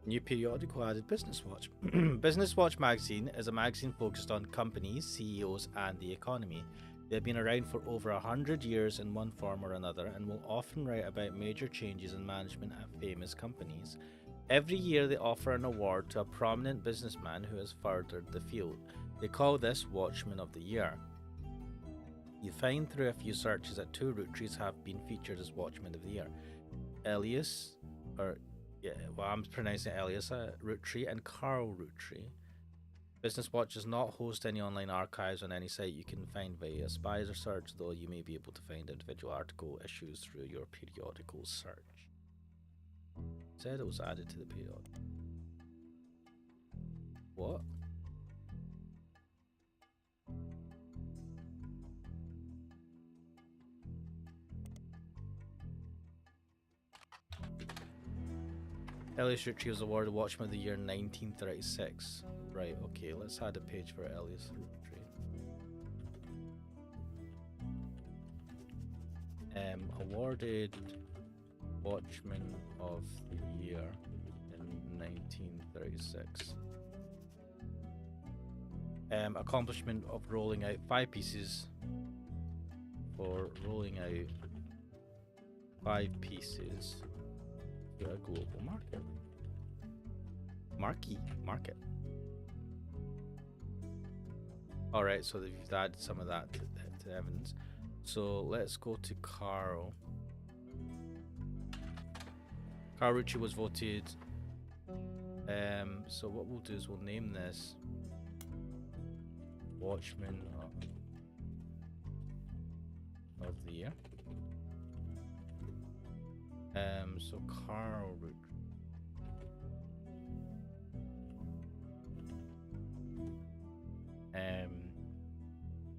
New periodical added Business Watch. Business Watch magazine is a magazine focused on companies, CEOs, and the economy. They have been around for over 100 years in one form or another and will often write about major changes in management at famous companies. Every year they offer an award to a prominent businessman who has furthered the field. They call this Watchman of the Year. You find through a few searches that 2 Roottrees have been featured as Watchmen of the Year. Elias, or yeah, well, I'm pronouncing it Elias Roottree and Carl Roottree. Business Watch does not host any online archives on any site you can find via Spicer search, though you may be able to find individual article issues through your periodical search. Said it was added to the periodic. What? Elias Ritchie was awarded Watchman of the Year in 1936. Right, okay, let's add a page for Elias Ritchie. Awarded Watchman of the Year in 1936. Accomplishment of rolling out 5 pieces. For rolling out 5 pieces to a global market. Market. Alright, so they've added some of that to evidence. So let's go to Carl. Carl Ritchie was voted. So what we'll do is we'll name this Watchman of the Year. So Carl Ritchie.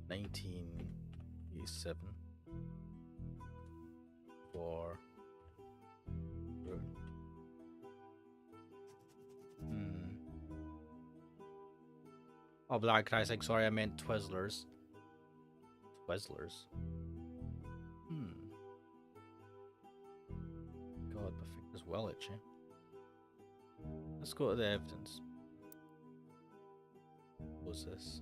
1987 for Oh, Black Classic, sorry, I meant Twizzlers. Twizzlers. God, my finger's well itchy. Let's go to the evidence. What's this?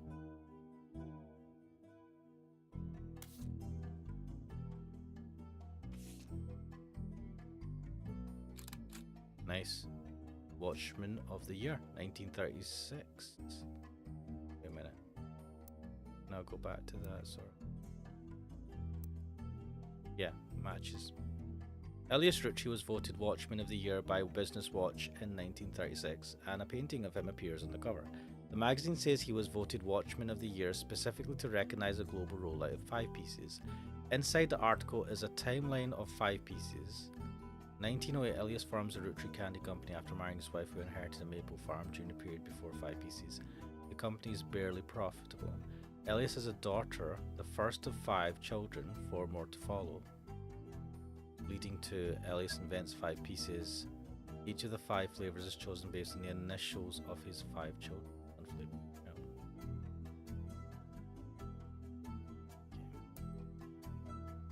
Nice. Watchman of the Year, 1936. Wait a minute. Now go back to that, sorry. Yeah, matches. Elias Ritchie was voted Watchman of the Year by Business Watch in 1936, and a painting of him appears on the cover. The magazine says he was voted Watchman of the Year specifically to recognize a global rollout of 5 pieces. Inside the article is a timeline of 5 pieces. 1908, Elias forms the Roottrees Candy Company after marrying his wife who inherited a maple farm during the period before 5 pieces. The company is barely profitable. Elias has a daughter, the first of 5 children, 4 more to follow. Leading to Elias invents 5 pieces. Each of the 5 flavors is chosen based on the initials of his 5 children.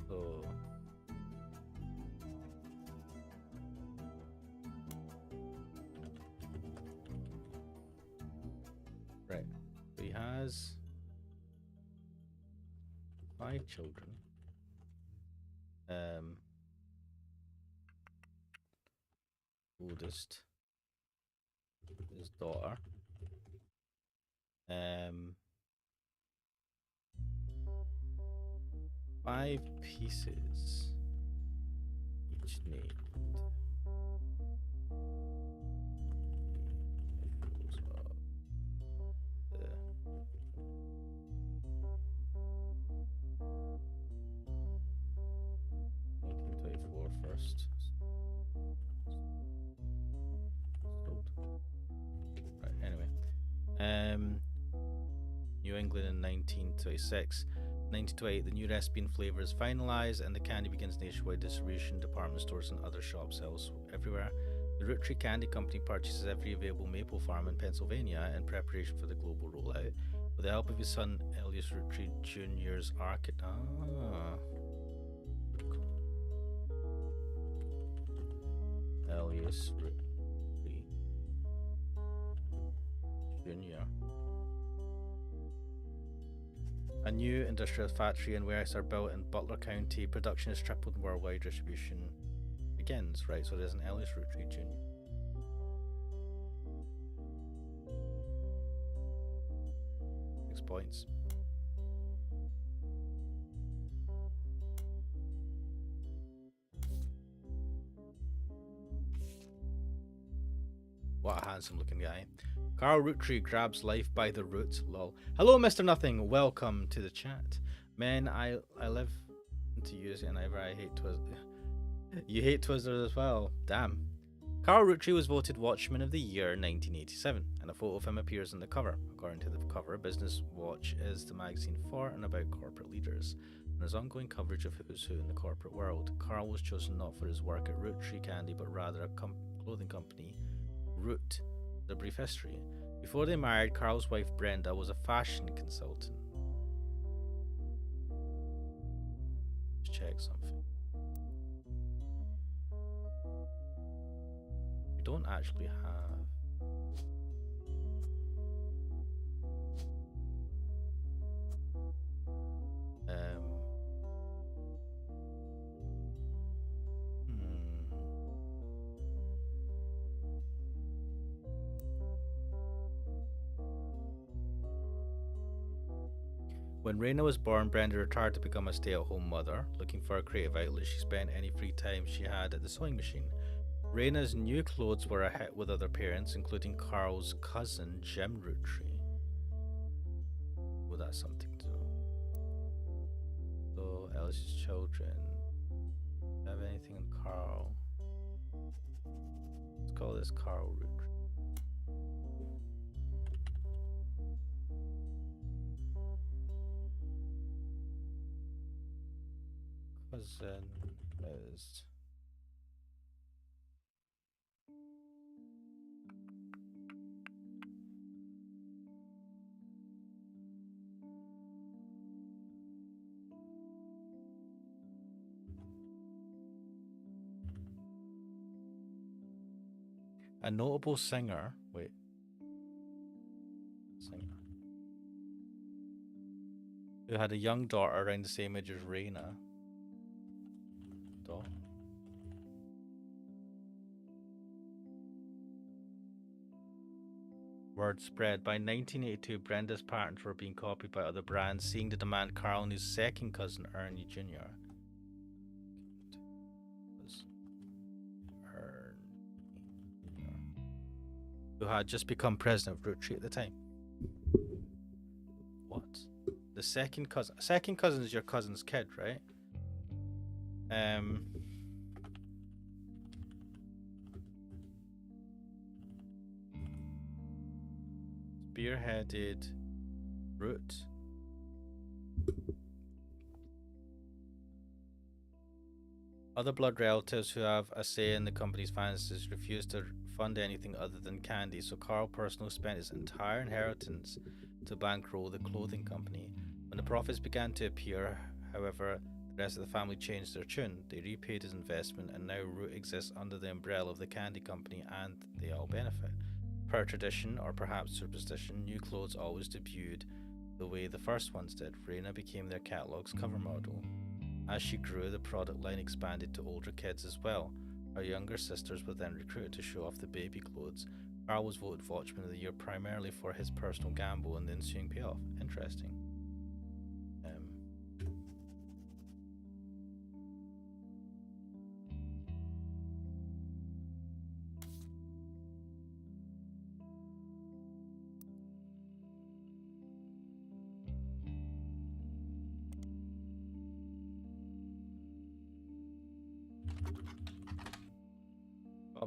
So right. So he has 5 children. Oldest, his daughter. 5 pieces, each named. First. Right, anyway. New England in 1926. 1928, the new recipe and flavor is finalized and the candy begins nationwide distribution, department stores and other shops everywhere. The Roottrees Candy Company purchases every available maple farm in Pennsylvania in preparation for the global rollout. With the help of his son Elias Roottrees Jr.'s Elias Ritchie Jr. A new industrial factory and warehouse are built in Butler County. Production is tripled and worldwide distribution begins. Right, so there's an Elias Ritchie Jr. Six points. What a handsome looking guy. Carl Roottree grabs life by the roots. Lol. Hello, Mr. Nothing. Welcome to the chat. Men, I live to use it, and I hate Twizzlers. You hate Twizzlers as well. Damn. Carl Roottree was voted Watchman of the Year in 1987, and a photo of him appears on the cover. According to the cover, Business Watch is the magazine for and about corporate leaders, and there's ongoing coverage of who's who in the corporate world. Carl was chosen not for his work at Roottree Candy, but rather a clothing company, Root. A brief history. Before they married, Carl's wife Brenda was a fashion consultant. Let's check something. We don't actually have. When Raina was born, Brenda retired to become a stay-at-home mother. Looking for a creative outlet, she spent any free time she had at the sewing machine. Raina's new clothes were a hit with other parents, including Carl's cousin, Jim Roottrie. Well, that's something to know. So, Alice's children. Do you have anything on Carl? Let's call this Carl Roottree. Cousin is a notable singer. Wait. Singer. Who had a young daughter around the same age as Raina. Word spread. By 1982, Brenda's patterns were being copied by other brands, seeing the demand Carl knew second cousin Ernie Jr. Who had just become president of Roottrees at the time. What? The second cousin. Second cousin is your cousin's kid, right? Spearheaded Root. Other blood relatives who have a say in the company's finances refused to fund anything other than candy, so Carl personally spent his entire inheritance to bankroll the clothing company. When the profits began to appear, however, the rest of the family changed their tune. They repaid his investment, and now Root exists under the umbrella of the candy company, and they all benefit. Per tradition, or perhaps superstition, new clothes always debuted the way the first ones did. Raina became their catalog's cover model. As she grew, the product line expanded to older kids as well. Her younger sisters were then recruited to show off the baby clothes. Carl was voted Watchman of the Year primarily for his personal gamble and the ensuing payoff. Interesting.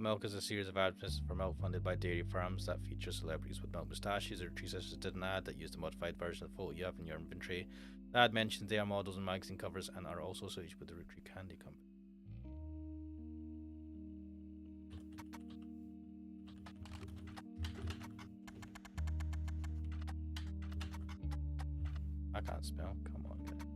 Milk is a series of advertisements for milk funded by dairy farms that feature celebrities with milk moustaches. The Roottrees sisters did an ad that used a modified version of the photo you have in your inventory. The ad mentions they are models and magazine covers and are also associated with the Roottree Candy Company. I can't spell. Come on, guys.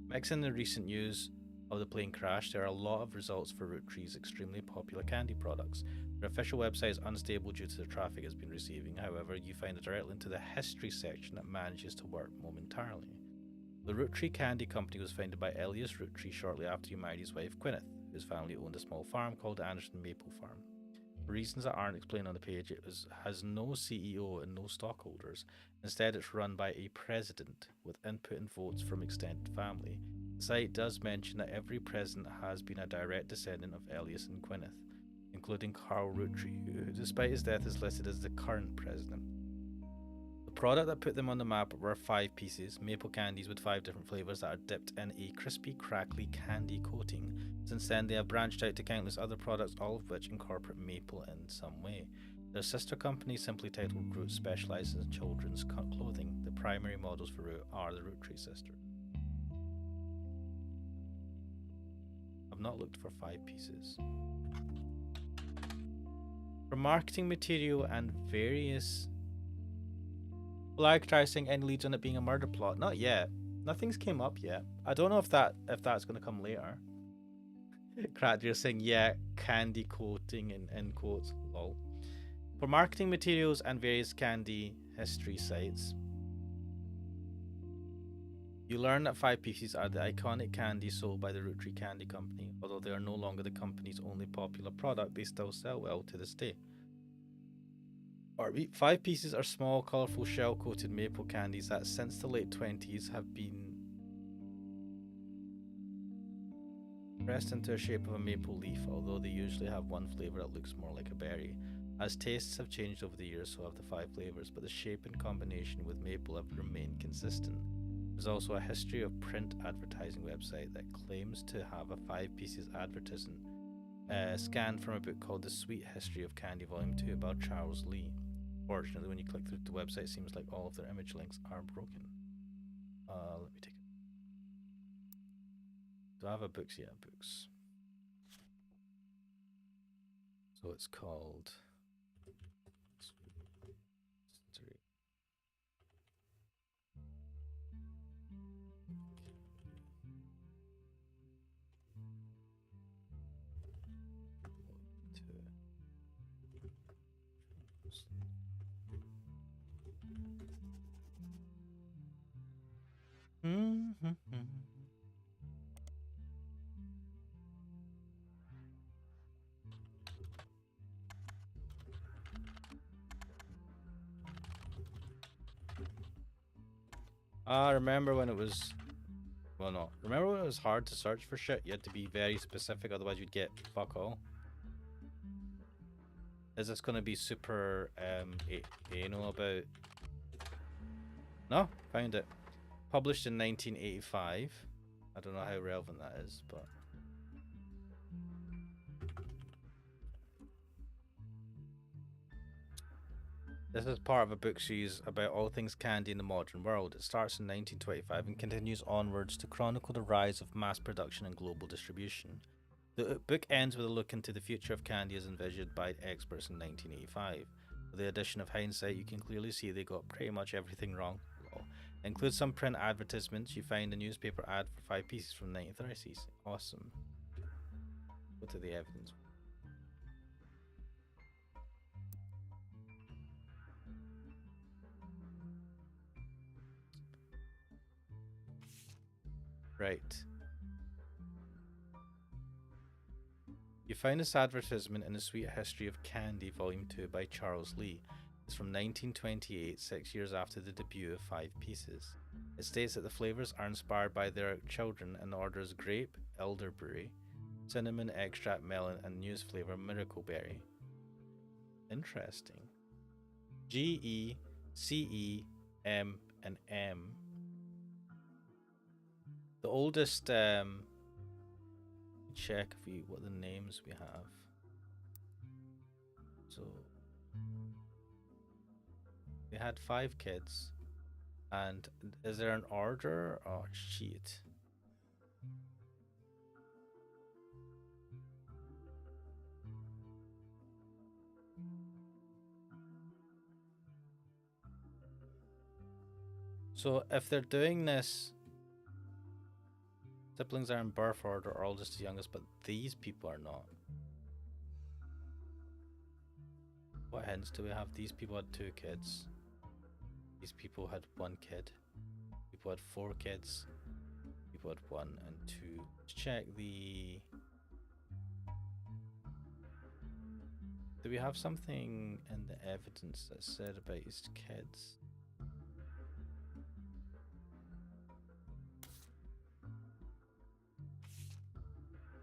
Mixing the recent news of the plane crash, there are a lot of results for Roottree's extremely popular candy products. Their official website is unstable due to the traffic it's been receiving. However, you find a direct link to the history section that manages to work momentarily. The Roottree Candy Company was founded by Elias Roottree shortly after he married his wife Gwyneth, whose family owned a small farm called Anderson Maple Farm. For reasons that aren't explained on the page, it has no CEO and no stockholders. Instead, it's run by a president with input and votes from extended family. The site does mention that every president has been a direct descendant of Elias and Gwyneth. including Carl Roottrees, who, despite his death, is listed as the current president. The product that put them on the map were 5 pieces, maple candies with 5 different flavours that are dipped in a crispy, crackly candy coating. Since then, they have branched out to countless other products, all of which incorporate maple in some way. Their sister company, simply titled Root, specialises in children's clothing. The primary models for Root are the Roottrees sisters. I've not looked for 5 pieces. For marketing material and various... Well, I try saying any leads on it being a murder plot. Not yet. Nothing's came up yet. I don't know if that's going to come later. Crack, you're saying, yeah, candy coating in quotes. Lol. For marketing materials and various candy history sites, you learn that 5 pieces are the iconic candy sold by the Roottrees Candy Company. Although they are no longer the company's only popular product, they still sell well to this day. 5 pieces are small, colourful, shell-coated maple candies that since the late 20s have been pressed into the shape of a maple leaf, although they usually have one flavour that looks more like a berry. As tastes have changed over the years, so have the 5 flavours, but the shape and combination with maple have remained consistent. There's also a history of print advertising website that claims to have a 5 pieces advertisement scanned from a book called The Sweet History of Candy Volume 2 by Charles Lee. Fortunately, when you click through the website, it seems like all of their image links are broken. Let me take it. Do I have a books? Yeah, books. So it's called... remember when it was... Well, no. Remember when it was hard to search for shit? You had to be very specific, otherwise you'd get fuck all. Is this going to be super anal about... No, found it. Published in 1985. I don't know how relevant that is, but... This is part of a book series about all things candy in the modern world. It starts in 1925 and continues onwards to chronicle the rise of mass production and global distribution. The book ends with a look into the future of candy as envisioned by experts in 1985. With the addition of hindsight, you can clearly see they got pretty much everything wrong. It includes some print advertisements. You find a newspaper ad for 5 pieces from 1930s. Awesome. Go to the evidence. Right. You find this advertisement in The Sweet History of Candy, Volume 2 by Charles Lee. It's from 1928, 6 years after the debut of 5 pieces. It states that the flavours are inspired by their children and orders grape, elderberry, cinnamon extract melon, and news flavour miracleberry. Interesting. G, E, C, E, M, and M. The oldest, check what the names we have. So they had 5 kids, and is there an order? Oh shit. So if they're doing this, siblings are in birth order, or oldest to youngest, but these people are not. What hints do we have? These people had 2 kids. These people had 1 kid. People had 4 kids. People had 1 and 2. Let's check the... Do we have something in the evidence that said about his kids?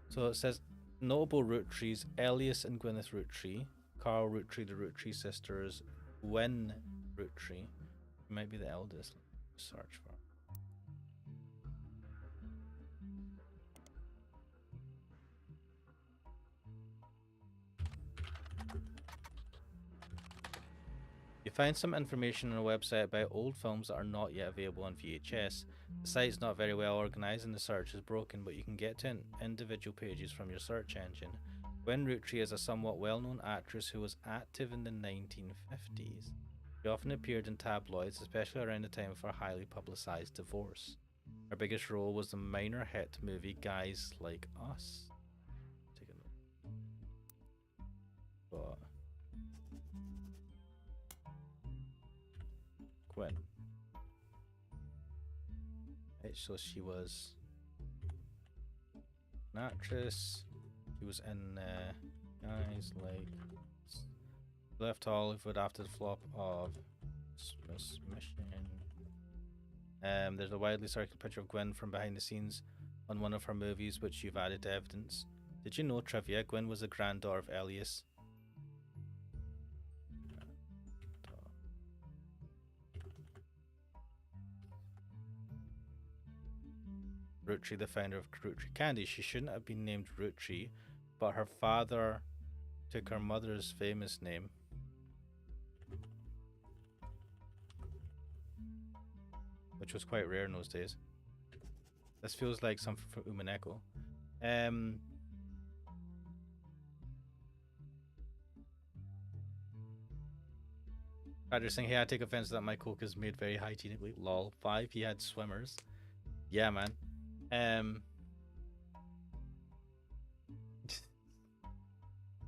So it says Notable Roottrees: Elias and Gwyneth Roottree, Carl Roottree, the Roottree sisters, Gwen Roottree. Might be the eldest. Search for. You find some information on a website about old films that are not yet available on VHS. The site's not very well organized and the search is broken, but you can get to individual pages from your search engine. Gwen Roottree is a somewhat well-known actress who was active in the 1950s. She often appeared in tabloids, especially around the time of her highly publicized divorce. Her biggest role was the minor hit movie Guys Like Us. Take a note. But Gwen. Right, so she was an actress. She was in Guys Like Us. Left Hollywood after the flop of Christmas Mission. There's a widely circulated picture of Gwen from behind the scenes on one of her movies, which you've added to evidence. Did you know, trivia, Gwen was the granddaughter of Elias? Roottree, the founder of Roottree Candy. She shouldn't have been named Roottree, but her father took her mother's famous name. Which was quite rare in those days. This feels like something from Umaneko. Roger saying, hey, I take offense that my Coke is made very hygienically. Lol. 5, he had swimmers. Yeah, man.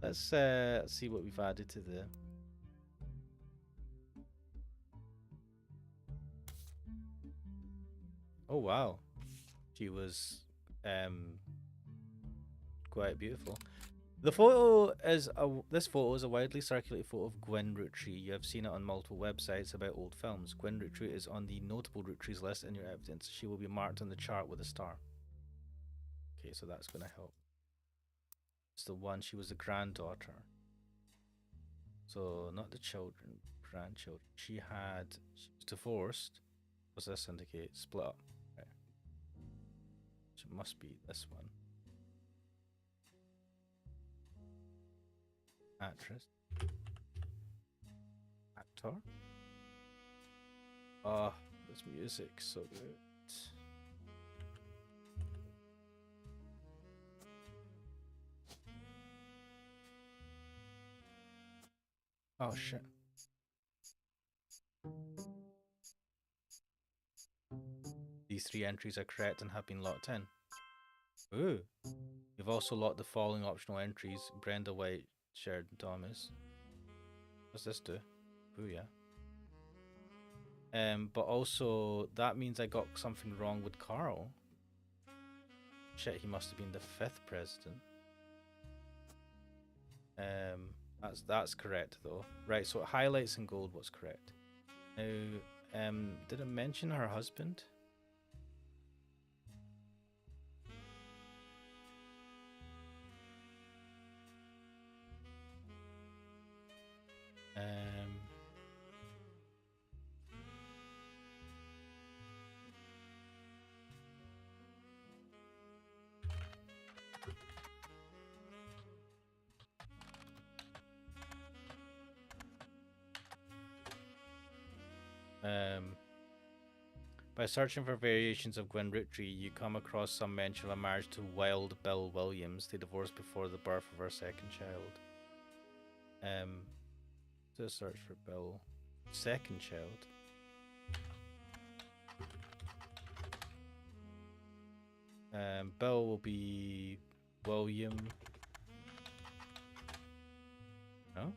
Let's see what we've added to the... Oh wow, she was quite beautiful. The photo is this photo is a widely circulated photo of Gwen Roottree. You have seen it on multiple websites about old films. Gwen Roottree is on the notable Roottrees list in your evidence. She will be marked on the chart with a star. Okay, so that's going to help. It's the one, she was the granddaughter. So not the children, grandchildren. She was divorced. What's this indicate? Split up. Okay. So it must be this one. Actress. Actor. Oh, this music, so good. Oh shit. These 3 entries are correct and have been locked in. Ooh. You've also locked the following optional entries. Brenda White, Sheridan Thomas. What's this do? Ooh, yeah. But also, that means I got something wrong with Carl. Shit, he must have been the 5th president. That's correct though. Right, so it highlights in gold what's correct. Now, did it mention her husband? By searching for variations of Gwen Roottree, you come across some mention of a marriage to Wild Bill Williams. They divorced before the birth of her 2nd child. To search for Bill, 2nd child. Bill will be William. No?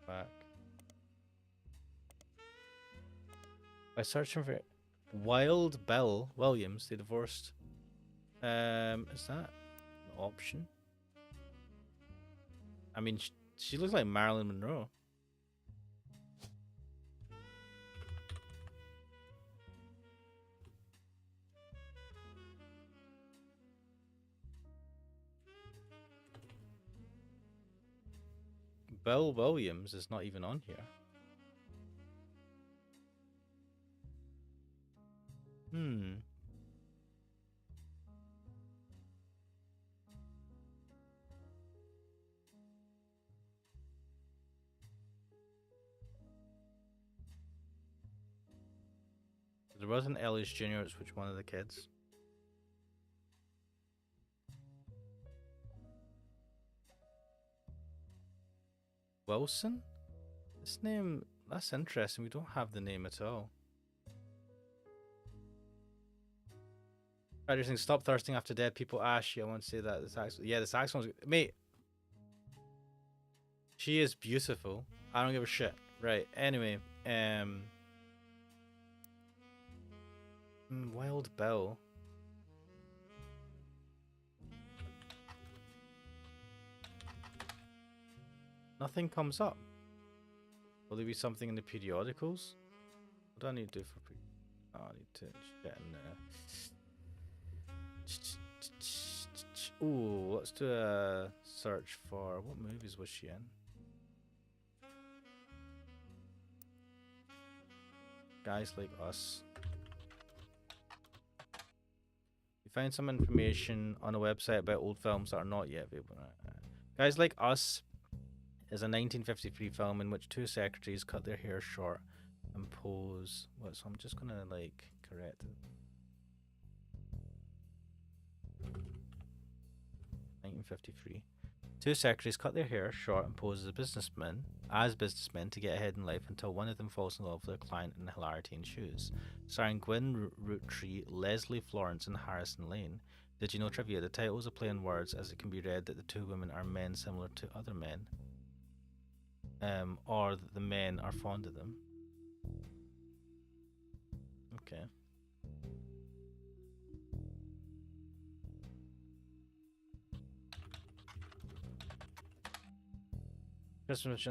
Back. By searching for Wild Bill Williams, they divorced. Is that an option? I mean, she looks like Marilyn Monroe. Bill Williams is not even on here. There wasn't Ellis Jr., it's which one of the kids? Wilson? This name, that's interesting. We don't have the name at all. I just think stop thirsting after dead people. Ashy, I want to say that. The saxophone, mate. She is beautiful. I don't give a shit. Right. Anyway, Wild Bill. Nothing comes up. Will there be something in the periodicals? What do I need to do for I need to get in there. Ooh, let's do a search for what movies was she in? Guys Like Us. You find some information on a website about old films that are not yet available. Guys Like Us is a 1953 film in which two secretaries cut their hair short and pose. What? So I'm just gonna like correct it. 1953. Two secretaries cut their hair short and pose as businessmen to get ahead in life until one of them falls in love with their client and hilarity ensues. Starring Gwyn Roottrees, Leslie Florence, and Harrison Lane. Did you know trivia? The title is a play on words, as it can be read that the two women are men similar to other men. Or that the men are fond of them. Okay. Christmas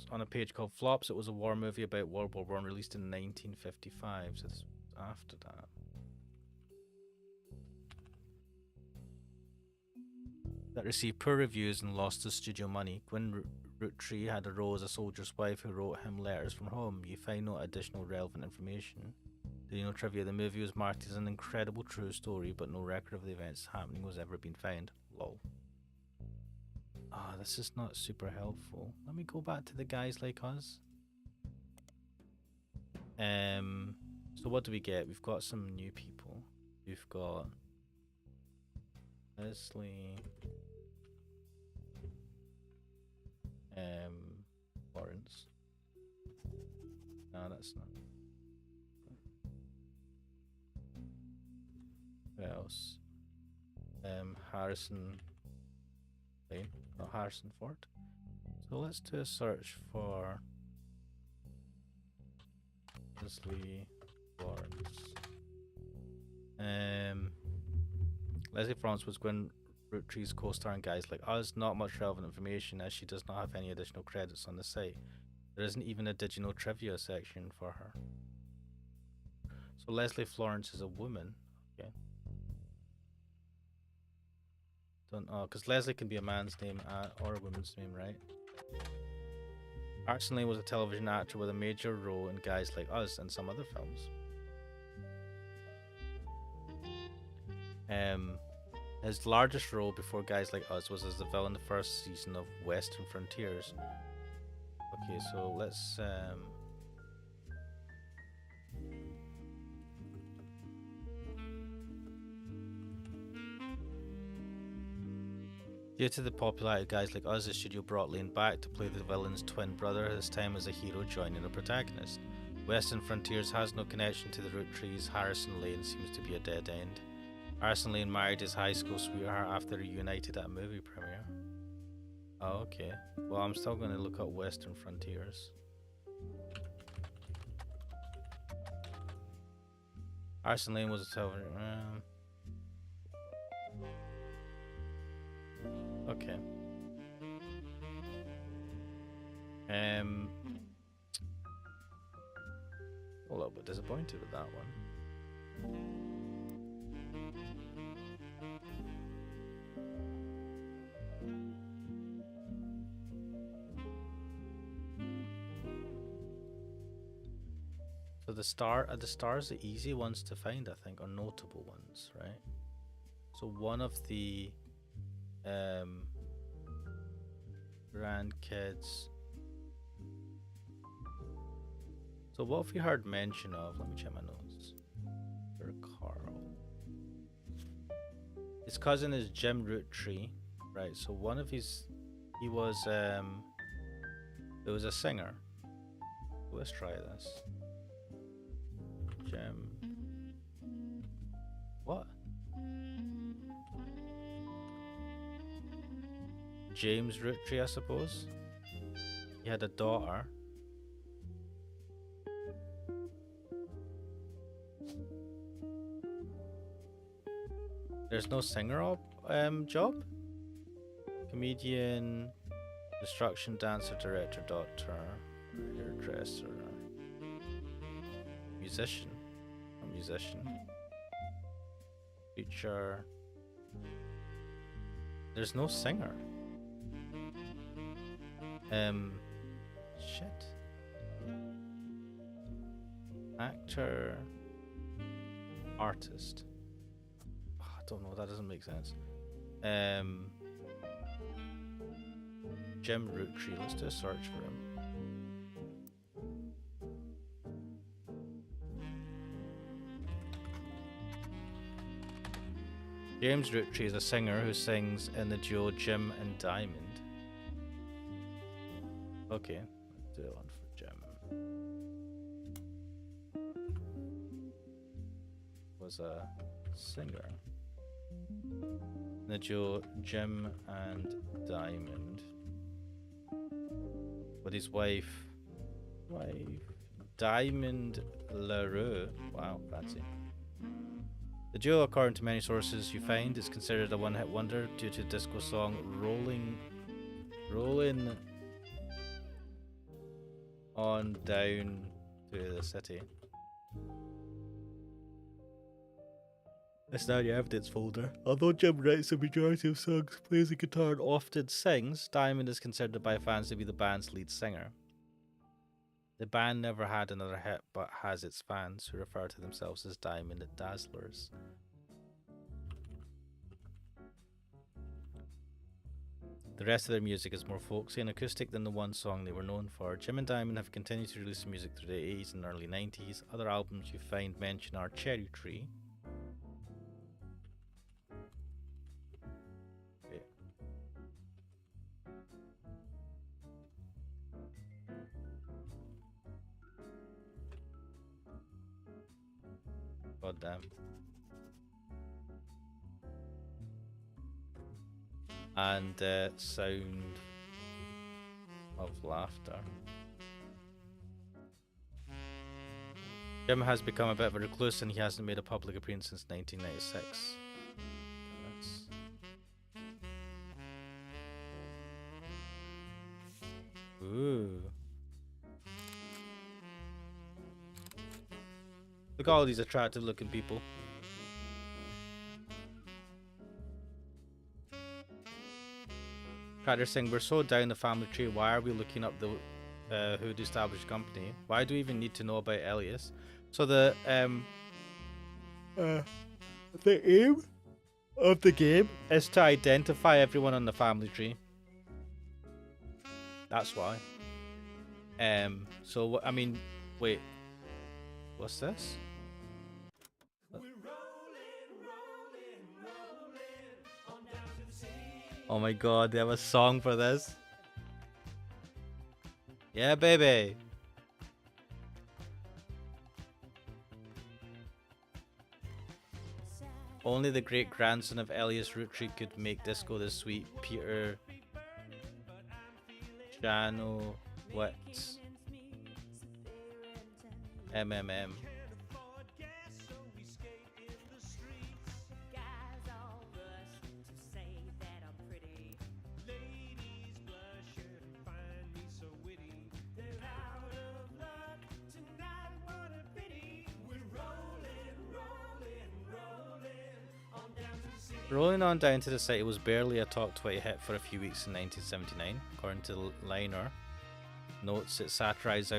on a page called Flops. It was a war movie about World War I released in 1955, so this was after that. That received poor reviews and lost his studio money. Gwyn Roottrees had a role as a soldier's wife who wrote him letters from home. You find no additional relevant information. Did you know trivia? The movie was marketed as an incredible true story, but no record of the events happening was ever been found. Lol. Ah, this is not super helpful. Let me go back to the Guys Like Us. So what do we get? We've got some new people. We've got Leslie, Lawrence. No, that's not. Who else? Harrison Lane, not Harrison Ford. So let's do a search for Leslie Lawrence. Leslie Florence was Gwyn Roottrees' co-star in Guys Like Us. Not much relevant information, as she does not have any additional credits on the site. There isn't even a Did You Know trivia section for her. So Leslie Florence is a woman. Okay. Don't know, because Leslie can be a man's name or a woman's name, right? Harrison Lane was a television actor with a major role in Guys Like Us and some other films. His largest role before Guys Like Us was as the villain in the first season of Western Frontiers. Okay, so let's due to the popularity of Guys Like Us, the studio brought Lane back to play the villain's twin brother, this time as a hero joining the protagonist. Western Frontiers has no connection to the Roottrees. Harrison Lane seems to be a dead end. Harrison Lane married his high school sweetheart after they reunited at a movie premiere. Oh, okay. Well, I'm still going to look up Western Frontiers. Harrison Lane was a television... okay. A little bit disappointed with that one. So the stars the easy ones to find, I think, or notable ones, right? So one of the grandkids. So what have we heard mention of? Let me check my notes. For Carl. His cousin is Jim Roottrees, right? So one of his, he was a singer. Let's try this. Jim. What? James Roottrees, I suppose. He had a daughter. There's no singer job? Comedian, instruction dancer, director, doctor, hairdresser, musician, teacher. There's no singer. Shit. Actor, artist. Oh, I don't know. That doesn't make sense. Jim Roottrees. Let's do a search for him. James Roottrees is a singer who sings in the duo Jim and Diamond. Okay, let's do one for Jim. Was a singer in the duo Jim and Diamond with his wife Diamond LaRue. Wow, fancy. The duo, according to many sources you find, is considered a one-hit wonder due to the disco song Rollin' On Down to the City. It's now your evidence folder. Although Jim writes the majority of songs, plays the guitar, and often sings, Diamond is considered by fans to be the band's lead singer. The band never had another hit, but has its fans, who refer to themselves as Diamond Dazzlers. The rest of their music is more folksy and acoustic than the one song they were known for. Jim and Diamond have continued to release music through the 80s and early 90s. Other albums you find mention are Cherry Tree. God damn. And Sound of Laughter. Jim has become a bit of a recluse and he hasn't made a public appearance since 1996. Ooh. Look at all these attractive looking people. They're saying, we're so down the family tree, why are we looking up the who'd established company? Why do we even need to know about Elias? So the aim of the game is to identify everyone on the family tree. That's why. So I mean, wait, what's this? Oh my god, they have a song for this. Yeah, baby. Only the great grandson of Elias Roottrees could make disco this sweet. Peter Janowitz. MMM. Rolling On Down to the City was barely a top 20 hit for a few weeks in 1979, according to Liner. notes it satirized how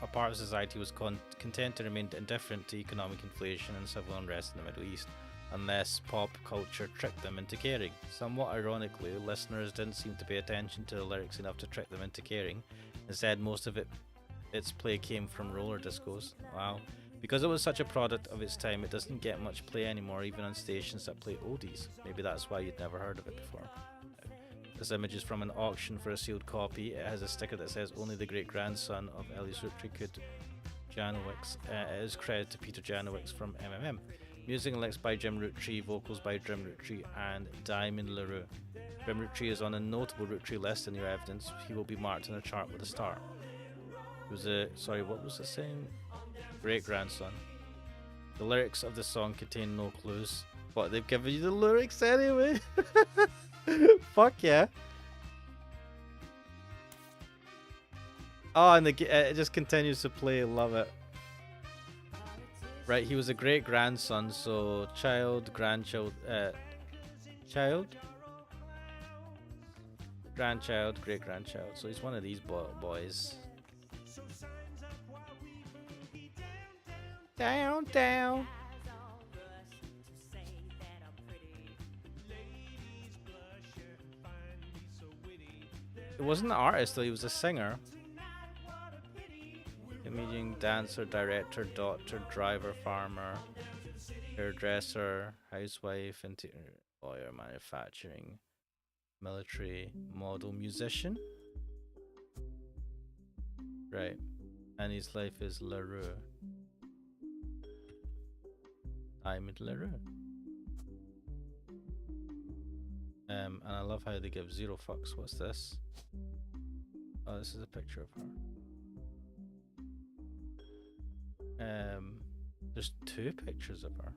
a part of society was content to remain indifferent to economic inflation and civil unrest in the Middle East, unless pop culture tricked them into caring. Somewhat ironically, listeners didn't seem to pay attention to the lyrics enough to trick them into caring. Instead, most of its play came from roller discos. Wow. Because it was such a product of its time, it doesn't get much play anymore, even on stations that play oldies. Maybe that's why you'd never heard of it before. This image is from an auction for a sealed copy. It has a sticker that says only the great grandson of Elias Roottrees could Janowicz. It is credited to Peter Janowicz from MMM. Music and lyrics by Jim Roottrees, vocals by Jim Roottrees and Diamond LaRue. Jim Roottrees is on a notable Roottrees list in your evidence. He will be marked on a chart with a star. It was a what was it saying? Great grandson. The lyrics of the song contain no clues, but they've given you the lyrics anyway. Fuck yeah. Oh, and it just continues to play. Love it. Right, he was a great grandson, so child, grandchild, grandchild, great grandchild. So he's one of these boys. Down, down. It wasn't an artist though, he was a singer. Comedian, dancer, director, doctor, driver, farmer, hairdresser, housewife, interior, lawyer, manufacturing, military, model, musician. Right. And his life is LaRue. Diamond LaRue. And I love how they give zero fucks. What's this? Oh, this is a picture of her. There's 2 pictures of her.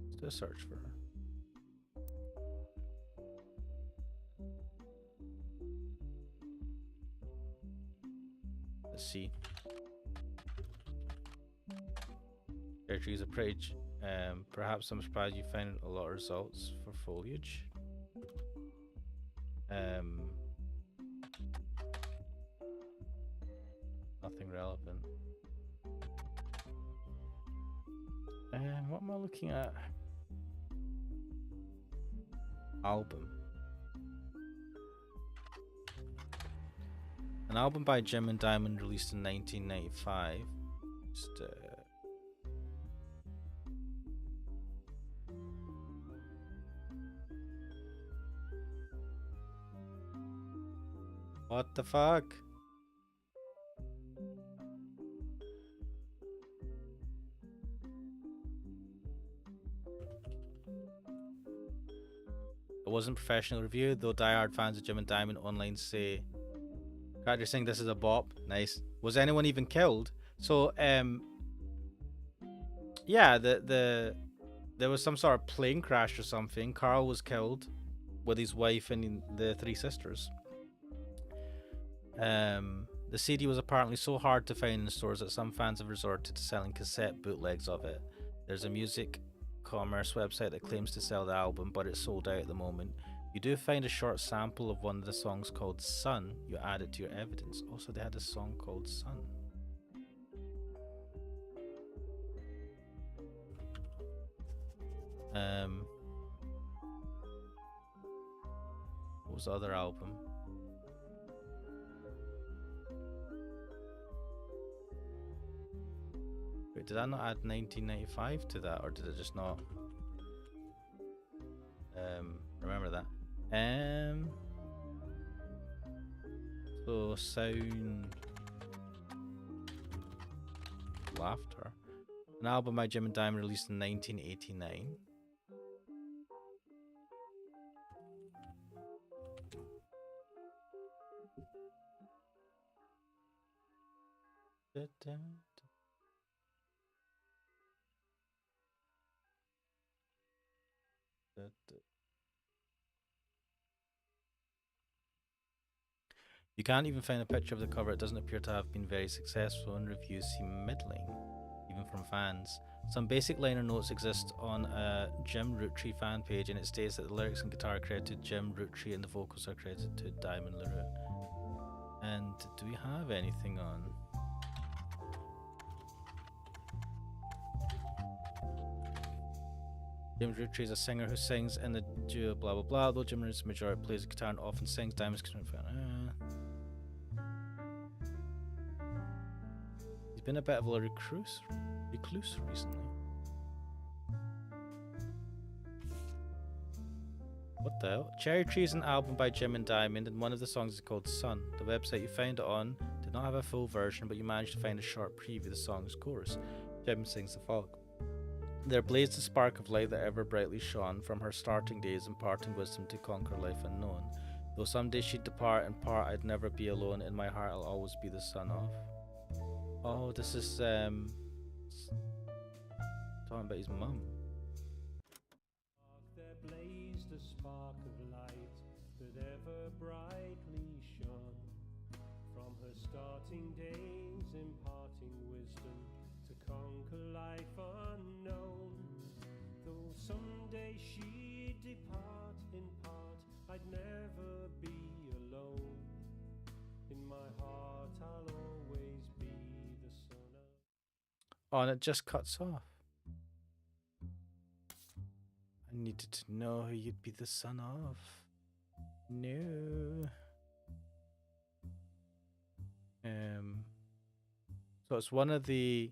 Let's do a search for her. Let's see. She's a pretty. Perhaps I'm surprised you found a lot of results for foliage. Nothing relevant. What am I looking at? Album. An album by Jim and Diamond released in 1995. Just, what the fuck? It wasn't professionally reviewed, though diehard fans of Jim and Diamond online say character saying this is a bop. Nice. Was anyone even killed? So yeah, there was some sort of plane crash or something. Carl was killed with his wife and the 3 sisters. The CD was apparently so hard to find in stores that some fans have resorted to selling cassette bootlegs of it. There's a music commerce website that claims to sell the album, but it's sold out at the moment. You do find a short sample of one of the songs called Sun. You add it to your evidence. Also, they had a song called Sun. What was the other album? Wait, did I not add 1995 to that, or did I just not remember that? So sound laughter. An album by Jim and Diamond released in 1989. You can't even find a picture of the cover. It doesn't appear to have been very successful, and reviews seem middling, even from fans. Some basic liner notes exist on a Jim Roottrees fan page, and it states that the lyrics and guitar are credited to Jim Roottrees and the vocals are credited to Diamond LaRue. And do we have anything on? James Roottrees is a singer who sings in the duo blah blah blah, though Jim Roottrees majority plays the guitar and often sings Diamonds. He's been a bit of a recluse recently. What the hell? Cherry Tree is an album by Jim and Diamond, and one of the songs is called Sun. The website you found it on did not have a full version, but you managed to find a short preview of the song's chorus. Jim sings the following. There blazed a spark of light that ever brightly shone, from her starting days imparting wisdom to conquer life unknown. Though someday she'd depart and part, I'd never be alone. In my heart I'll always be the son of. Oh, this is talking about his mum. There blazed a spark of light that ever brightly shone, from her starting days imparting wisdom to conquer life unknown. Though someday she'd depart in part, I'd never be alone. In my heart I'll always be the son of. Oh, and it just cuts off. I needed to know who you'd be the son of. No. So it's one of the...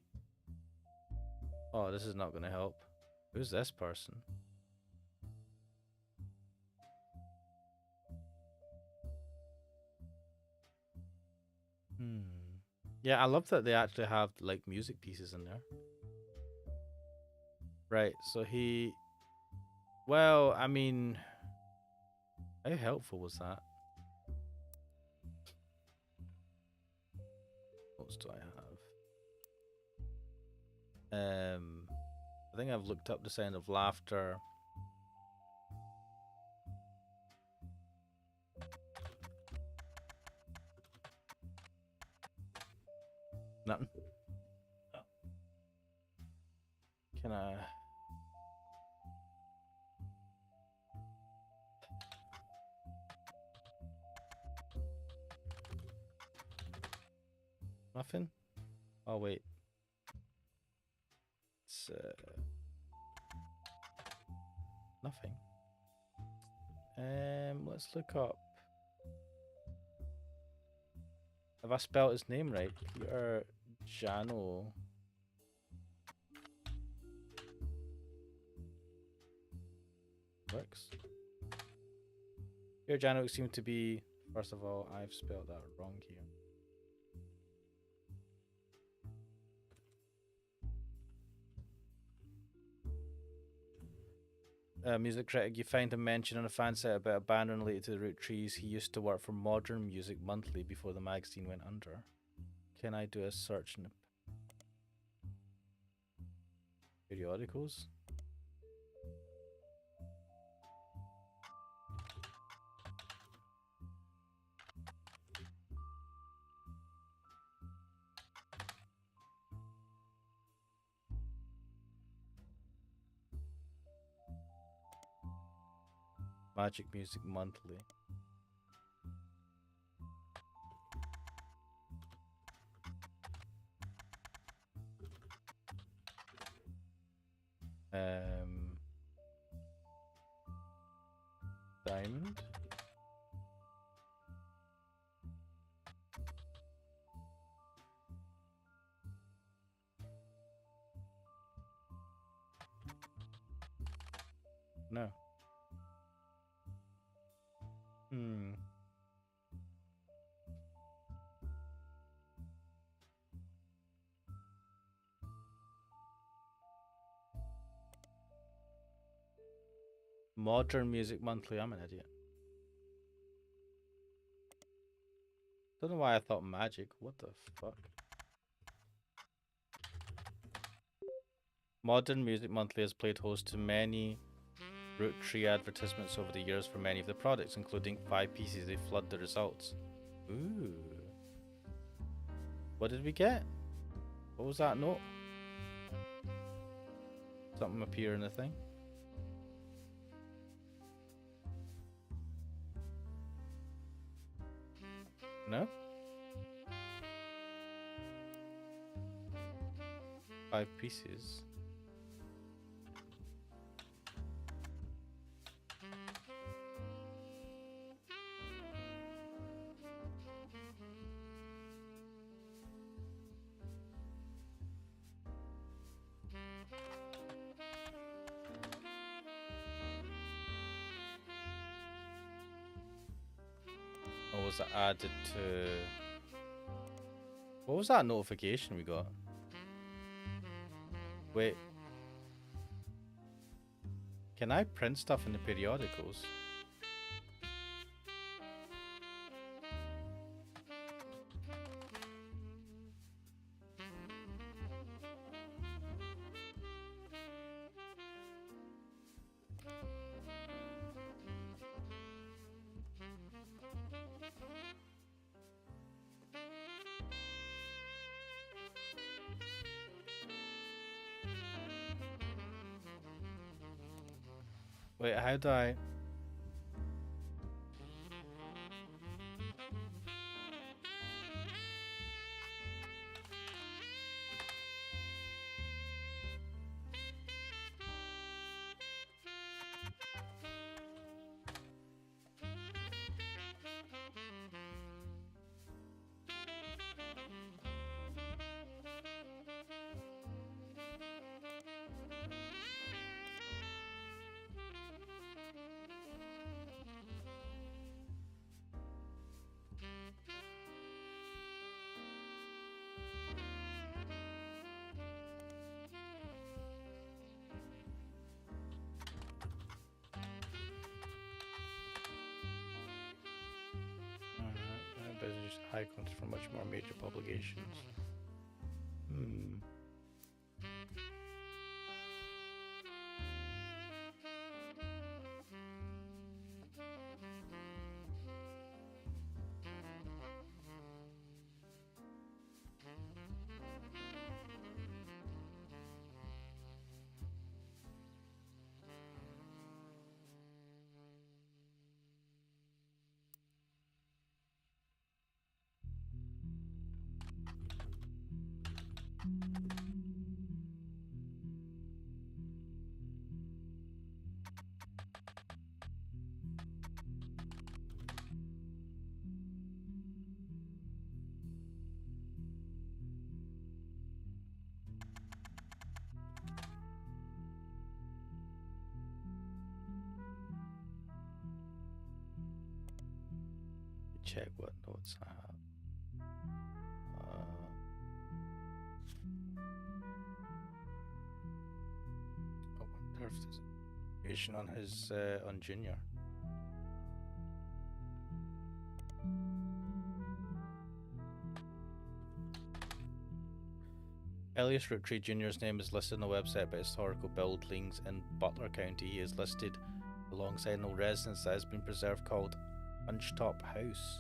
Oh, this is not going to help. Who's this person? Yeah, I love that they actually have like music pieces in there. Right, so he... Well, I mean... How helpful was that? What else do I have? I think I've looked up the sound of laughter. Nothing. Oh. Can I... Nothing? Oh, wait. It's, nothing. Let's look up. Have I spelled his name right? Peter Jano. Works. Peter Jano seems to be... First of all, I've spelled that wrong here. Music critic, you find a mention on a fan site about a band related to the Roottrees. He used to work for Modern Music Monthly before the magazine went under. Can I do a search in the periodicals? Magic Music Monthly. Diamond. No. Modern Music Monthly. I'm an idiot. Don't know why I thought Magic. What the fuck? Modern Music Monthly has played host to many Roottree advertisements over the years for many of the products, including 5 pieces. They flood the results. Ooh. What did we get? What was that note? Something appear in the thing? No? 5 pieces. Or was it added to... What was that notification we got? Wait. Can I print stuff in the periodicals? Wait, how do I... Just icons for much more major publications. Check what notes I have. I wonder if there's information on his on Junior. Elias Roottrees Jr.'s name is listed on the website by historical buildings in Butler County. He is listed alongside an old residence that has been preserved called Hunchetop House.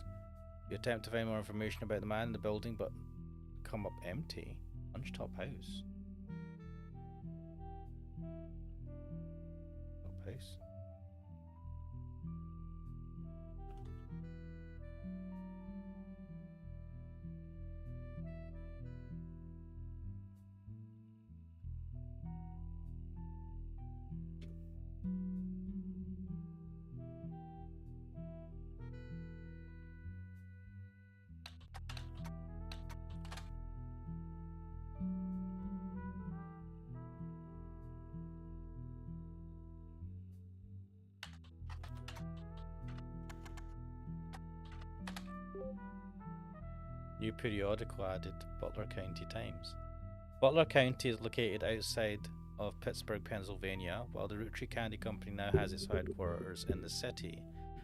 You attempt to find more information about the man in the building, but come up empty. Hunchetop House. Top House. New periodical added, Butler County Times. Butler County is located outside of Pittsburgh, Pennsylvania, while the Roottrees Candy Company now has its headquarters in the city.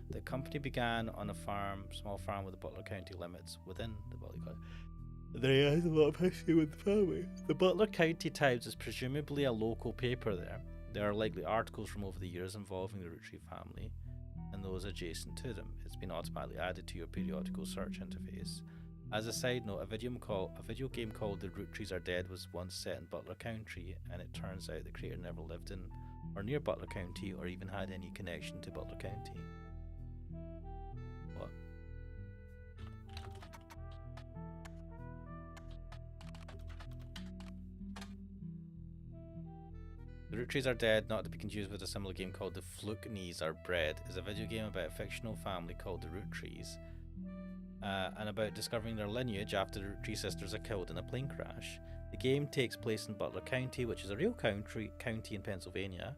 The company began on a small farm with the Butler County limits within the Butler County. There is a lot of history with the family. The Butler County Times is presumably a local paper there. There are likely articles from over the years involving the Roottrees family and those adjacent to them. It's been automatically added to your periodical search interface. As a side note, a video game called The Roottrees Are Dead was once set in Butler County, and it turns out the creator never lived in or near Butler County or even had any connection to Butler County. What? The Roottrees Are Dead, not to be confused with a similar game called The Fluke-Knees Are Bred, is a video game about a fictional family called the Roottrees, and about discovering their lineage after the Roottree sisters are killed in a plane crash. The game takes place in Butler County, which is a real county in Pennsylvania,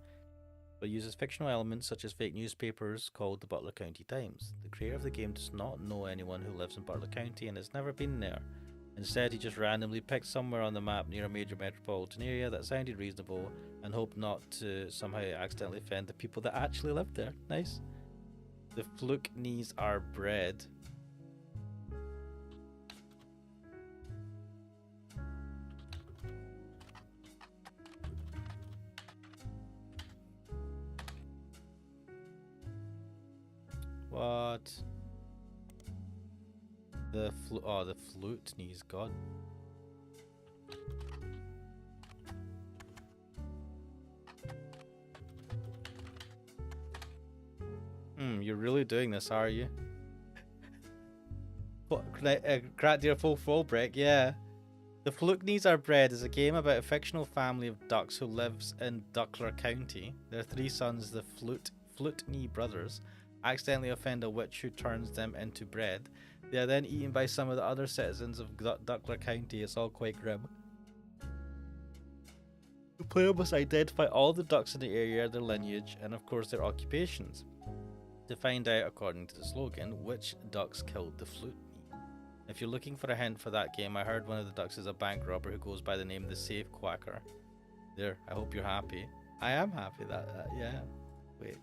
but uses fictional elements such as fake newspapers called the Butler County Times. The creator of the game does not know anyone who lives in Butler County and has never been there. Instead, he just randomly picked somewhere on the map near a major metropolitan area that sounded reasonable and hoped not to somehow accidentally offend the people that actually lived there. Nice. The Fluke-Knees Are Bred. What? The flute knees, God. You're really doing this, are you? What? Crack dear full break, yeah. The Fluke-Knees Are Bred is a game about a fictional family of ducks who lives in Duckler County. Their three sons, the Flute-Knee brothers, accidentally offend a witch who turns them into bread. They are then eaten by some of the other citizens of Duckler County. It's all quite grim. The player must identify all the ducks in the area, their lineage, and of course their occupations, to find out, according to the slogan, which ducks killed the flute. If you're looking for a hint for that game, I heard one of the ducks is a bank robber who goes by the name the Safe Quacker. There, I hope you're happy. I am happy that yeah. Wait.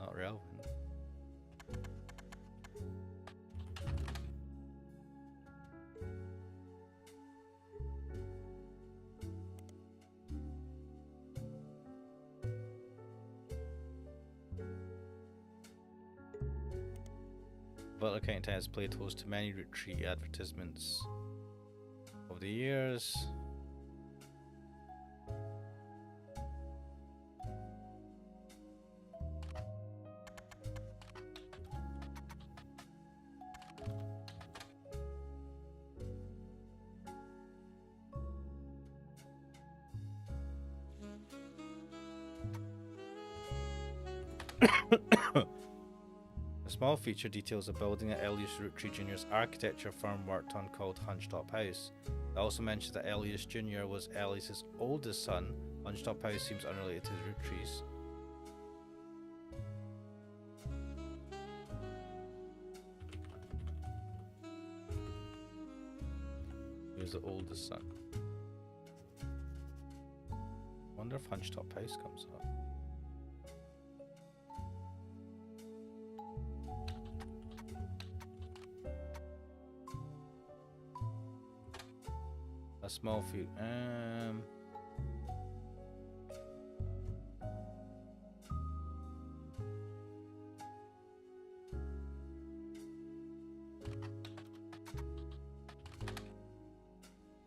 Not relevant. Butler County has played host to many Roottrees advertisements over the years. A small feature details a building that Elias Roottree Jr.'s architecture firm worked on called Hunchetop House. It also mentions that Elias Jr. was Elias's oldest son. Hunchetop House seems unrelated to the Rootrees. He was the oldest son. Wonder if Hunchetop House comes up. A small feat.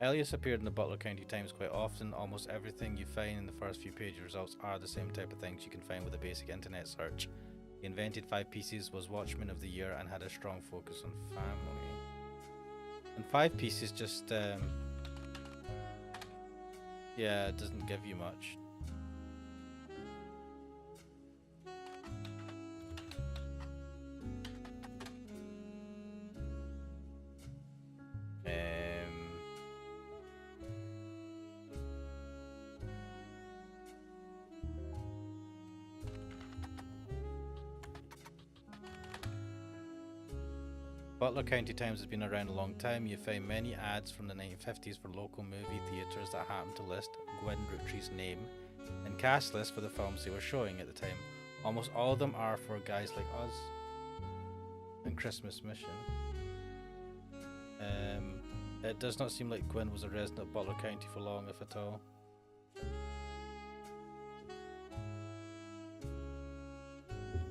Elias appeared in the Butler County Times quite often. Almost everything you find in the first few page results are the same type of things you can find with a basic internet search. He invented 5 Pieces, was Watchman of the Year, and had a strong focus on family. And 5 Pieces just yeah, it doesn't give you much. Butler County Times has been around a long time. You find many ads from the 1950s for local movie theatres that happen to list Gwyn Roottree's name and cast lists for the films they were showing at the time. Almost all of them are for Guys Like Us and Christmas Mission. It does not seem like Gwyn was a resident of Butler County for long, if at all.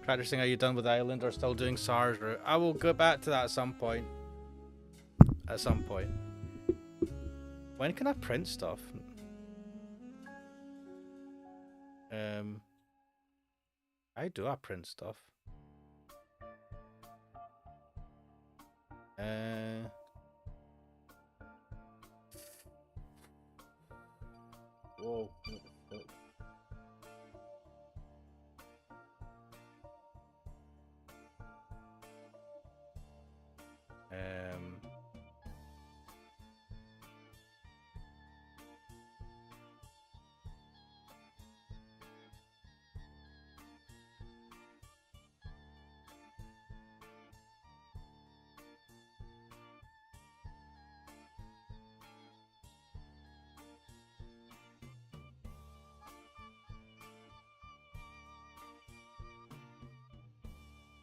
Practicing, are you done with Island or still doing SARS route? I will go back to that at some point. At some point. When can I print stuff? How do I print stuff? Uh, Whoa. What the fuck? Um.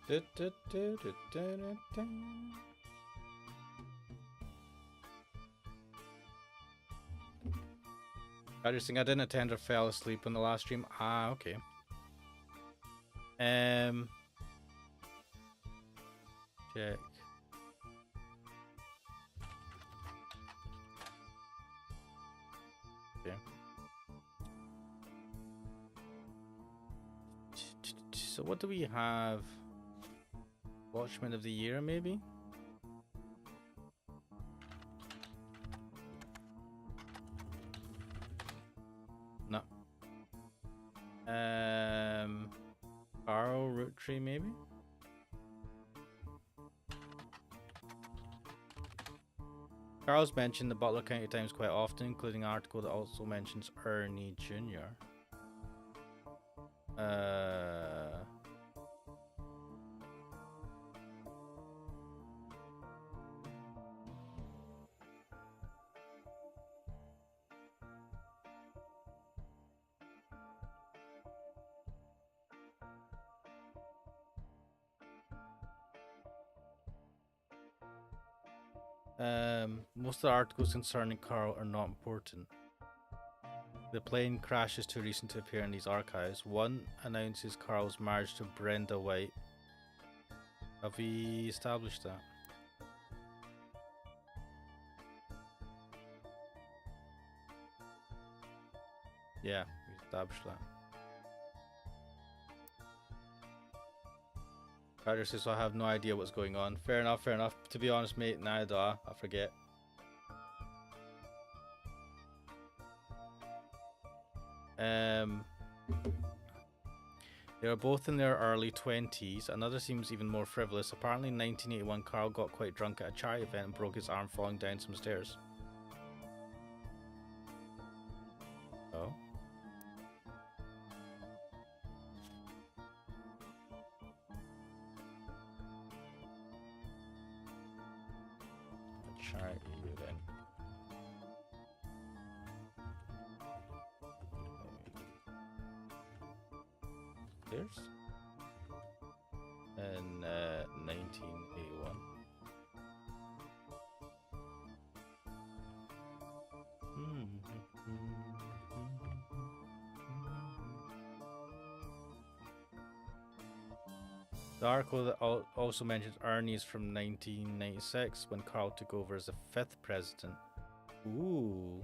Du, du, du, du, du, du, du. Interesting. I didn't attend or fell asleep on the last stream. Ah, okay. Check. Okay. So what do we have? Watchman of the Year, maybe? No. Carl Roottrees, maybe? Carl's mentioned the Butler County Times quite often, including an article that also mentions Ernie Jr. Most of the articles concerning Carl are not important. The plane crash is too recent to appear in these archives. One announces Carl's marriage to Brenda White. Have we established that? Yeah, we established that. Carter says, I have no idea what's going on. Fair enough, fair enough. To be honest, mate, neither do I. I forget. They are both in their early 20s. Another seems even more frivolous. Apparently in 1981, Carl got quite drunk at a charity event and broke his arm falling down some stairs. Oh. A charity event. Stairs? In 1981. The article that also mentions Ernie is from 1996 when Carl took over as the 5th president. Ooh.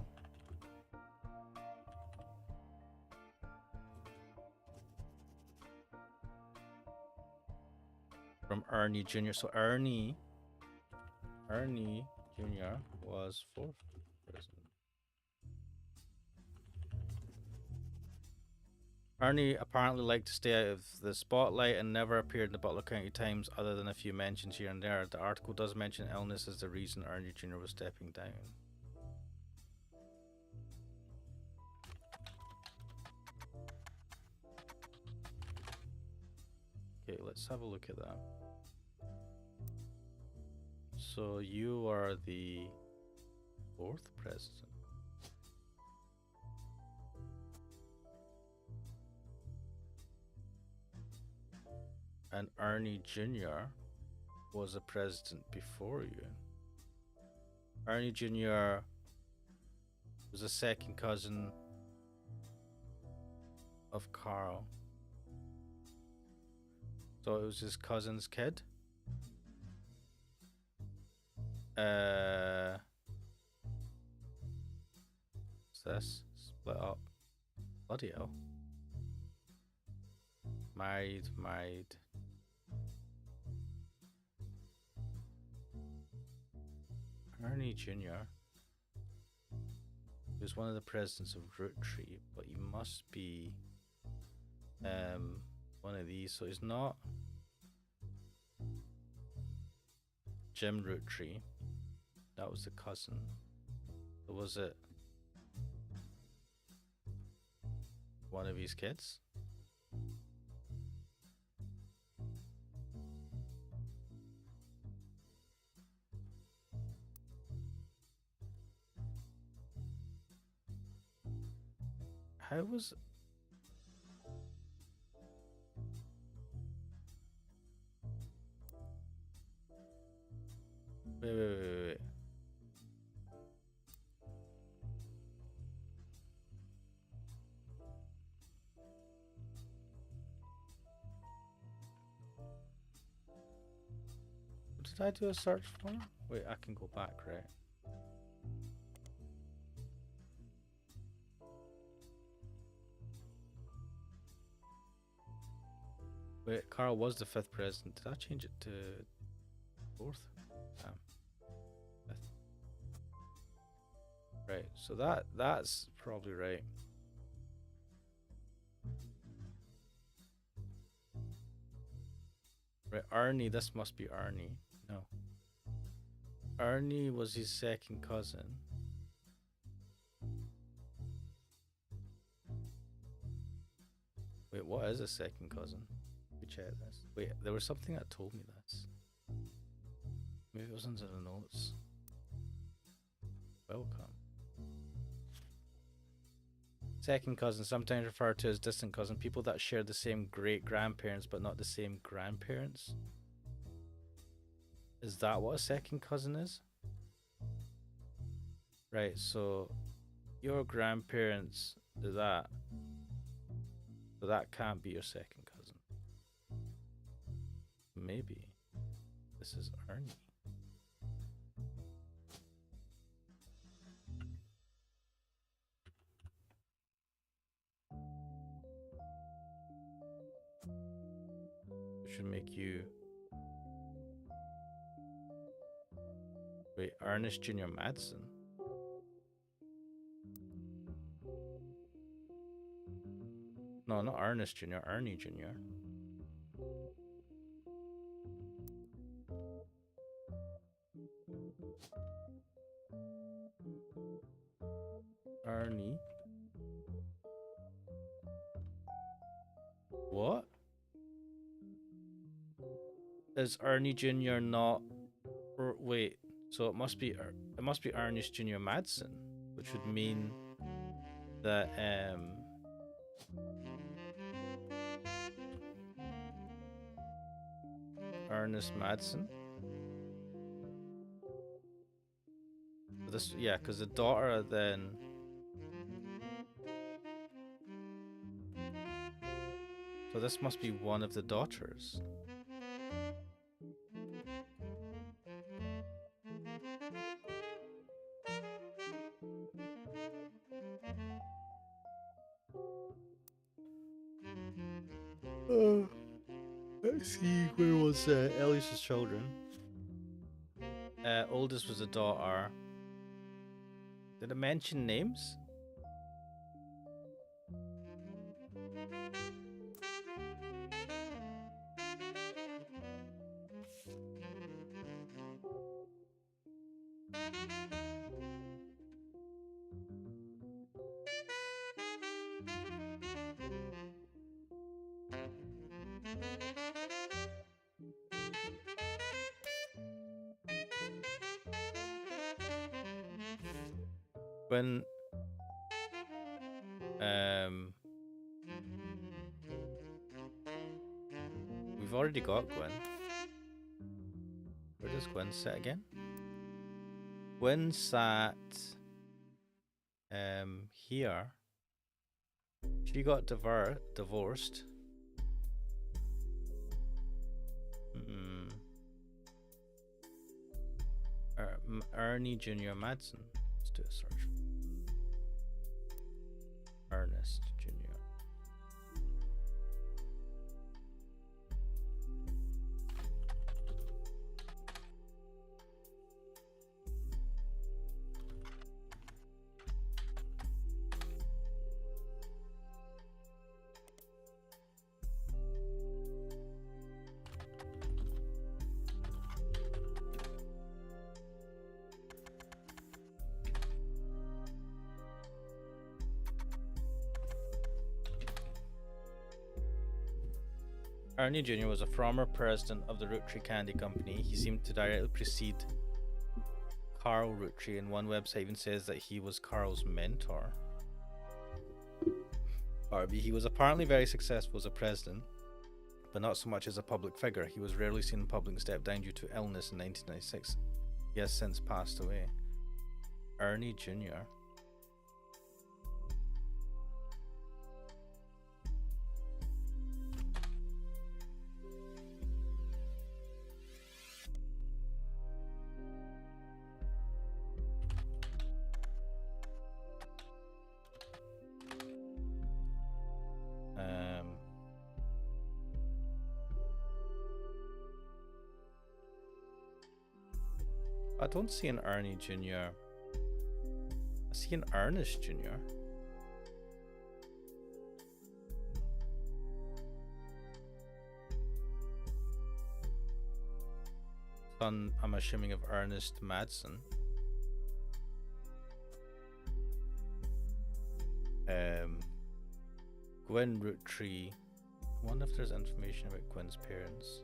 From Ernie Jr. So Ernie Jr. was 4th president. Ernie apparently liked to stay out of the spotlight and never appeared in the Butler County Times other than a few mentions here and there. The article does mention illness as the reason Ernie Jr. was stepping down. Okay, let's have a look at that. So you are the 4th president. And Ernie Jr. was a president before you. Ernie Jr. was a second cousin of Carl. So it was his cousin's kid. What's this? Split up. Bloody hell. Married. Ernie Jr. He was one of the presidents of Roottrees, but he must be one of these. So he's not Jim Roottrees. That was the cousin. So was it one of his kids? How was wait. Did I do a search for? Wait, I can go back, right? Wait, Carl was the 5th president. Did I change it to 4th? Fifth. Right, so that's probably right. Right, Arnie, this must be Arnie. No. Arnie was his second cousin. Wait, what is a second cousin? Let me check this. Wait, there was something that told me this. Maybe it was under the notes. Welcome. Second cousin, sometimes referred to as distant cousin, people that share the same great grandparents but not the same grandparents. Is that what a second cousin is? Right, so your grandparents do that. So that can't be your second cousin. Maybe this is Ernie. Should make you wait, Ernest Jr. Madsen. No, not Ernest Jr., Ernie Jr. Ernie. What? Is Ernie Jr. not? Or wait, so it must be Ernest Jr. Madsen, which would mean that Ernest Madsen. This, yeah, because the daughter then. So this must be one of the daughters. Let's see, where was Elias's children? Oldest was a daughter. Did it mention names? When we've already got Gwen. Where does Gwen sit again? Gwen sat here. She got divorced. Ernie Jr. Madsen. Let's do a search. Ernest Jr. Ernie Jr. was a former president of the Roottrees Candy Company. He seemed to directly precede Carl Roottrees, and one website even says that he was Carl's mentor. RB, he was apparently very successful as a president, but not so much as a public figure. He was rarely seen in public and stepped down due to illness in 1996. He has since passed away. Ernie Jr. I don't see an Ernie Jr. I see an Ernest Jr. Son, I'm assuming, of Ernest Madsen. Gwen Roottrees. I wonder if there's information about Gwen's parents.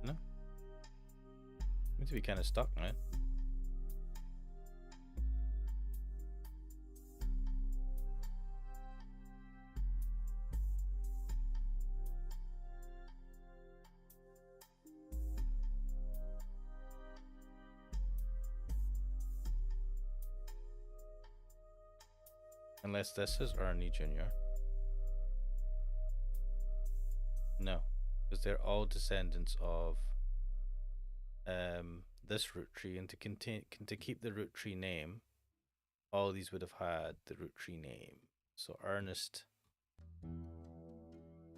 No. Seems to be kind of stuck now. Unless this is Ernie Jr. No, because they're all descendants of this root tree, and to keep the root tree name, all these would have had the root tree name. So Ernest.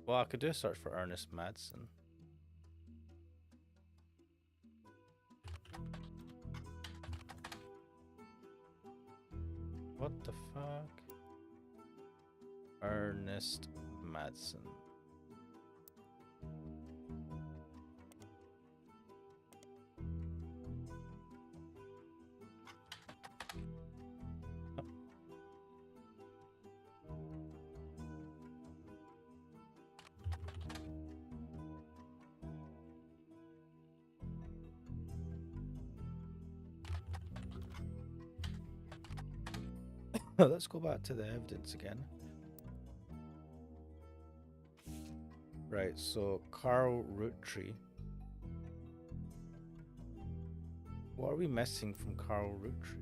Well, I could do a search for Ernest Madsen. What the fuck? Ernest Madsen. Let's go back to the evidence again. Right, so Carl Roottrees. What are we missing from Carl Roottrees?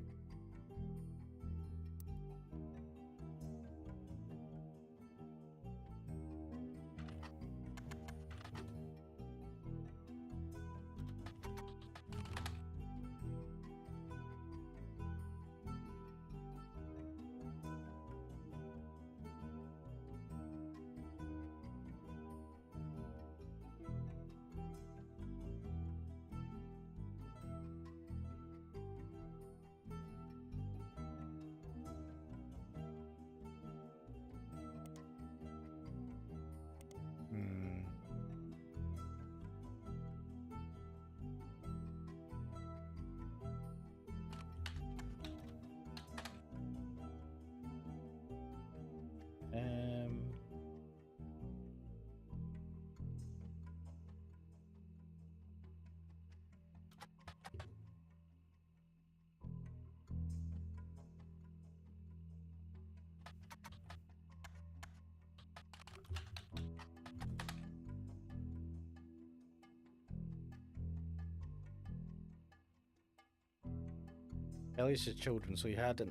Elias's children. So he had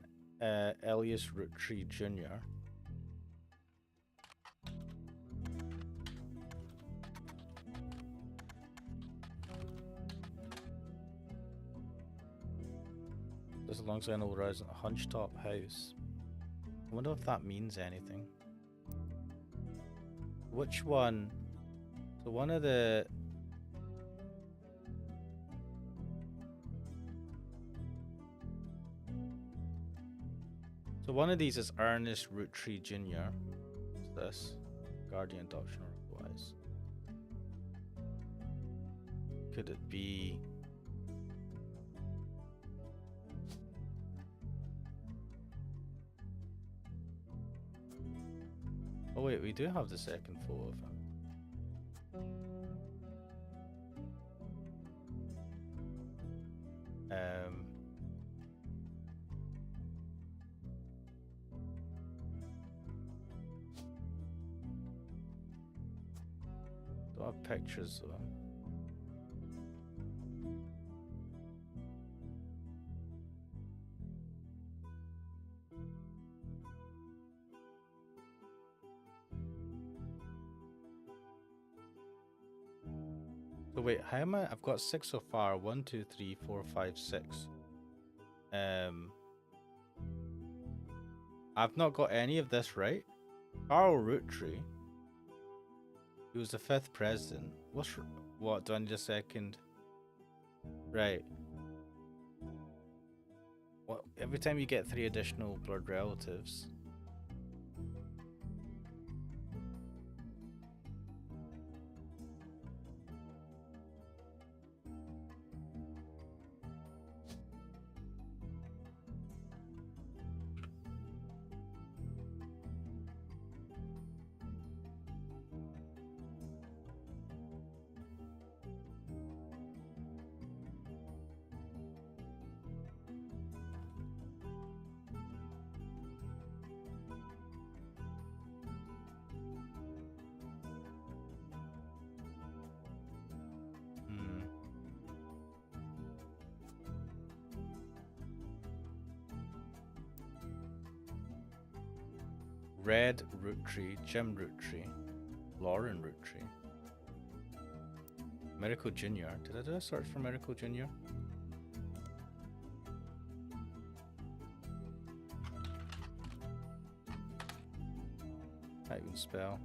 an Elias Roottrees Jr. This alongside an old resident, a hunched-top house. I wonder if that means anything. Which one So one of the... So one of these is Ernest Roottrees Jr. What's this? Guardian adoption or otherwise. Could it be... Oh wait, we do have the second photo of him. Don't have pictures though. So wait, how am I? I've got 6 so far. 1, 2, 3, 4, 5, 6. I've not got any of this right. Carl Roottrees. He was the 5th president. What? Do I need a second? Right. Well, every time you get 3 additional blood relatives. Red Roottrees, Jim Roottrees, Lauren Roottrees, Miracle Jr. Did I do a search for Miracle Jr.? Can't even spell.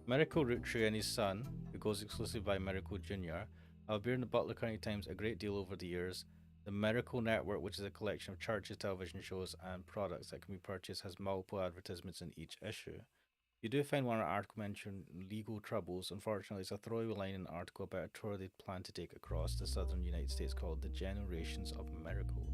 Miracle Roottrees and his son, who goes exclusively by Miracle Jr., have appeared in the Butler County Times a great deal over the years. The Miracle Network, which is a collection of churches, television shows, and products that can be purchased, has multiple advertisements in each issue. You do find one article mentioning legal troubles. Unfortunately, it's a throwaway line in an article about a tour they plan to take across the southern United States called The Generations of Miracle.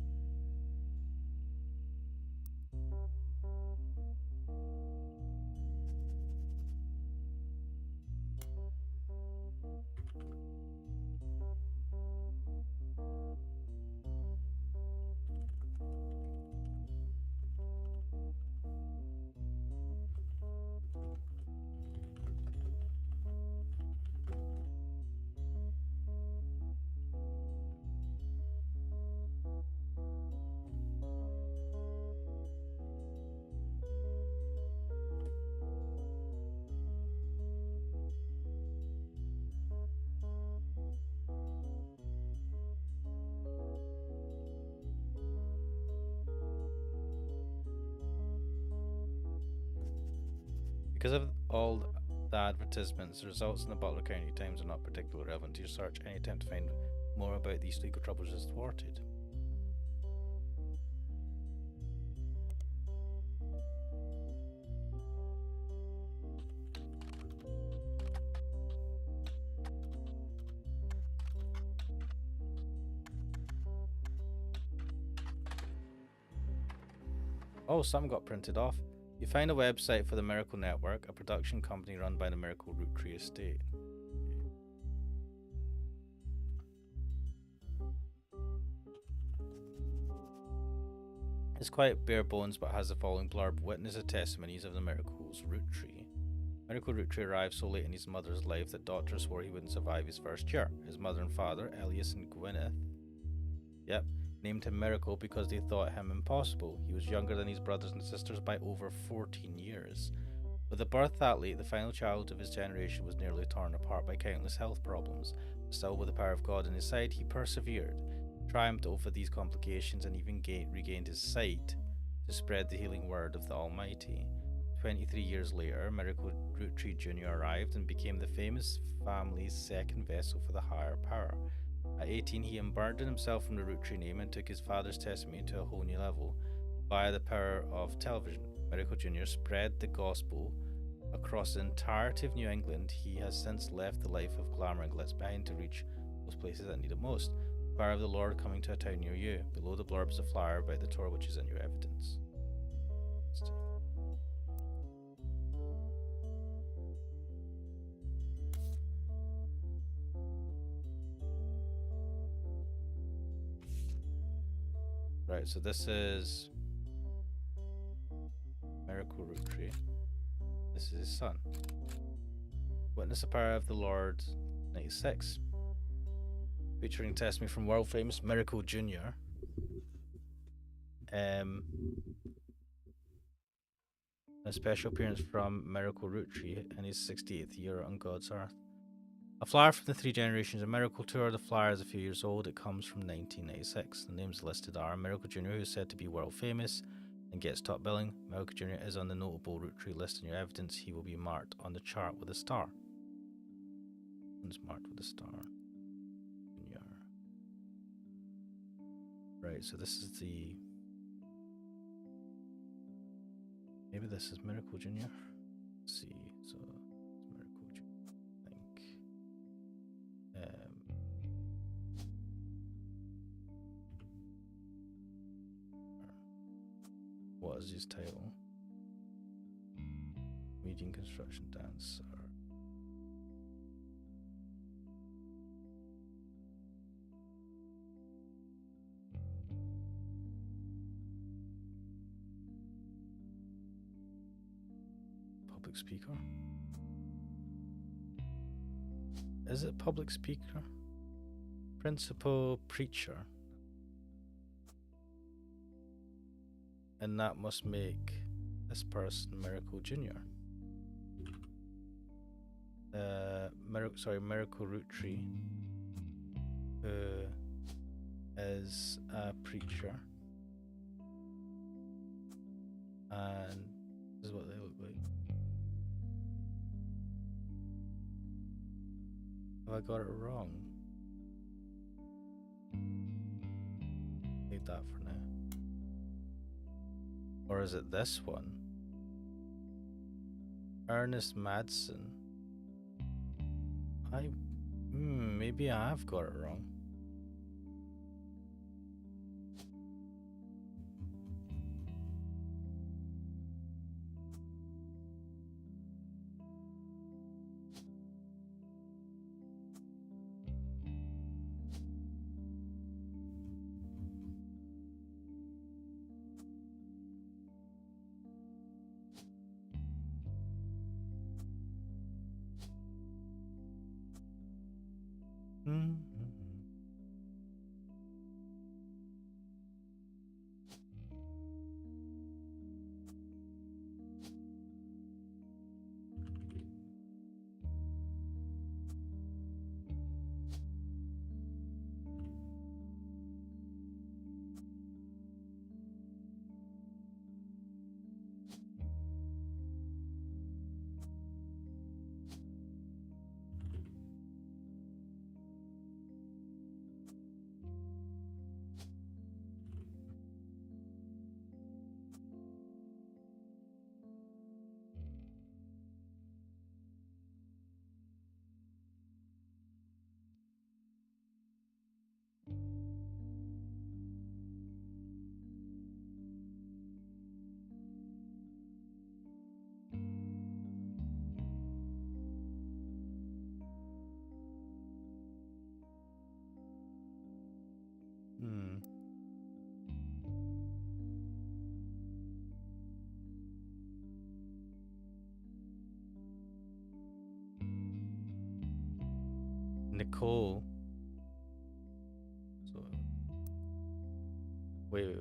Because of all the advertisements, the results in the Butler County Times are not particularly relevant to your search. Any attempt to find more about these legal troubles is thwarted. Oh, some got printed off. You find a website for the Miracle Network, a production company run by the Miracle Roottrees estate. It's quite bare bones, but has the following blurb: witness the testimonies of the Miracle's Roottrees. Miracle Roottrees arrived so late in his mother's life that doctors swore he wouldn't survive his first year. His mother and father, Elias and Gwyneth, named him Miracle because they thought him impossible. He was younger than his brothers and sisters by over 14 years. With a birth that late, the final child of his generation was nearly torn apart by countless health problems. But still, with the power of God on his side, he persevered, triumphed over these complications, and even regained his sight to spread the healing word of the Almighty. 23 years later, Miracle Rootree Jr. arrived and became the famous family's second vessel for the higher power. At 18, he unburdened himself from the Rootree name and took his father's testimony to a whole new level. Via the power of television, Miracle Jr. spread the gospel across the entirety of New England. He has since left the life of glamour and glitz behind to reach those places that need it most. Fire of the Lord coming to a town near you. Below the blurb is a flyer about the tour which is in your evidence. Right, so this is Miracle Rootree. This is his son. Witness the Power of the Lord 96. Featuring testimony from world famous Miracle Jr. A special appearance from Miracle Rootree in his 68th year on God's earth. A flyer from the Three Generations of Miracle Tour. The flyer is a few years old. It comes from 1996. The names listed are Miracle Jr., who is said to be world famous and gets top billing. Miracle Jr. is on the notable Rootree list in your evidence. He will be marked on the chart with a star. One's marked with a star. Jr. Right, so this is the... Maybe this is Miracle Jr. Let's see, so it's Miracle Jr. I think. What is his title? Median construction dancer. Public speaker? Is it public speaker? Principal preacher. And that must make this person Miracle Jr. Miracle Rootree, who is a preacher. And this is what they look like. Have I got it wrong? Leave that for now. Or is it this one? Ernest Madsen. Maybe I have got it wrong. Nicole. So, wait.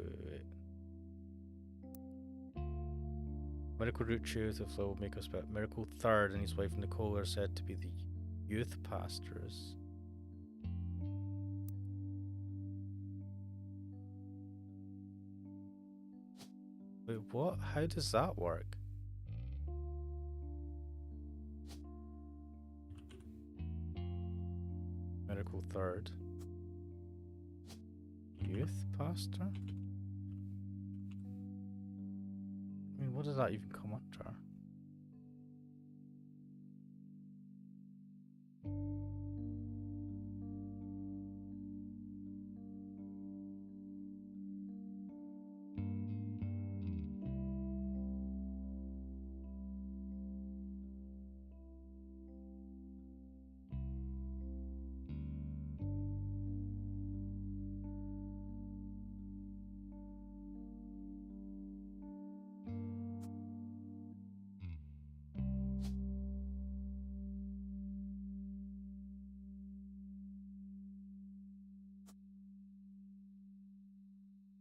Miracle Rootree with the flow will make us better. Miracle Third and his wife Nicole are said to be the youth pastors. Wait, what? How does that work? medical third. Youth pastor? I mean, what does that even come under?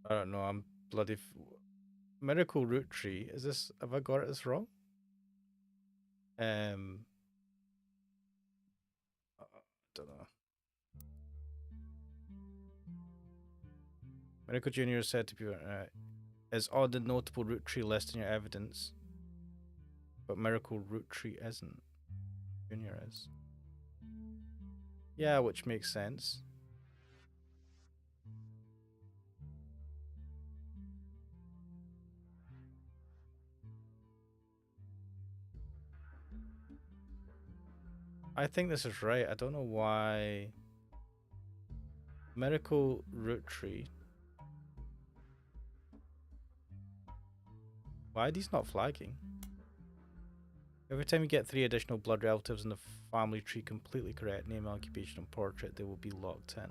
I don't know. I'm bloody medical root tree. Is this? Have I got this wrong? I don't know. Medical junior is said to be is on the notable root tree list in your evidence, but medical root tree isn't. Junior is. Yeah, which makes sense. I think this is right. I don't know why. Medical root tree. Why are these not flagging? Every time you get 3 additional blood relatives in the family tree completely correct, name, occupation, and portrait, they will be locked in.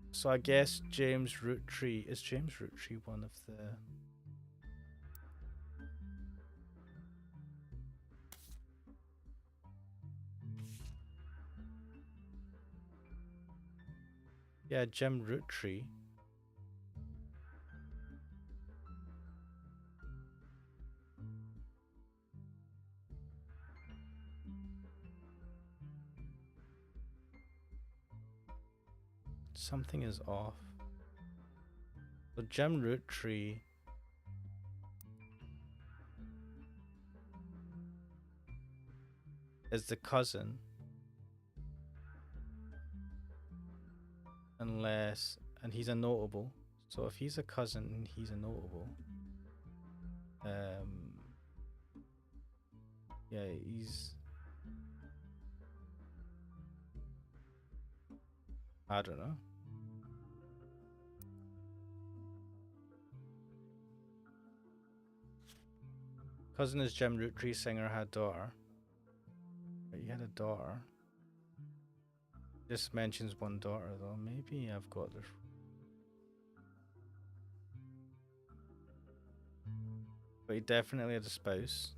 So I guess James Roottrees is James Roottrees one of the. Yeah, Jim Roottrees. Something is off. So Jim Roottrees. Is the cousin. Unless, and he's a notable. So if he's a cousin, he's a notable. Yeah, he's. I don't know. Cousin is Jim Roottrees, singer, had daughter. But he had a daughter. Just mentions one daughter though. Maybe I've got this. But he definitely had a spouse.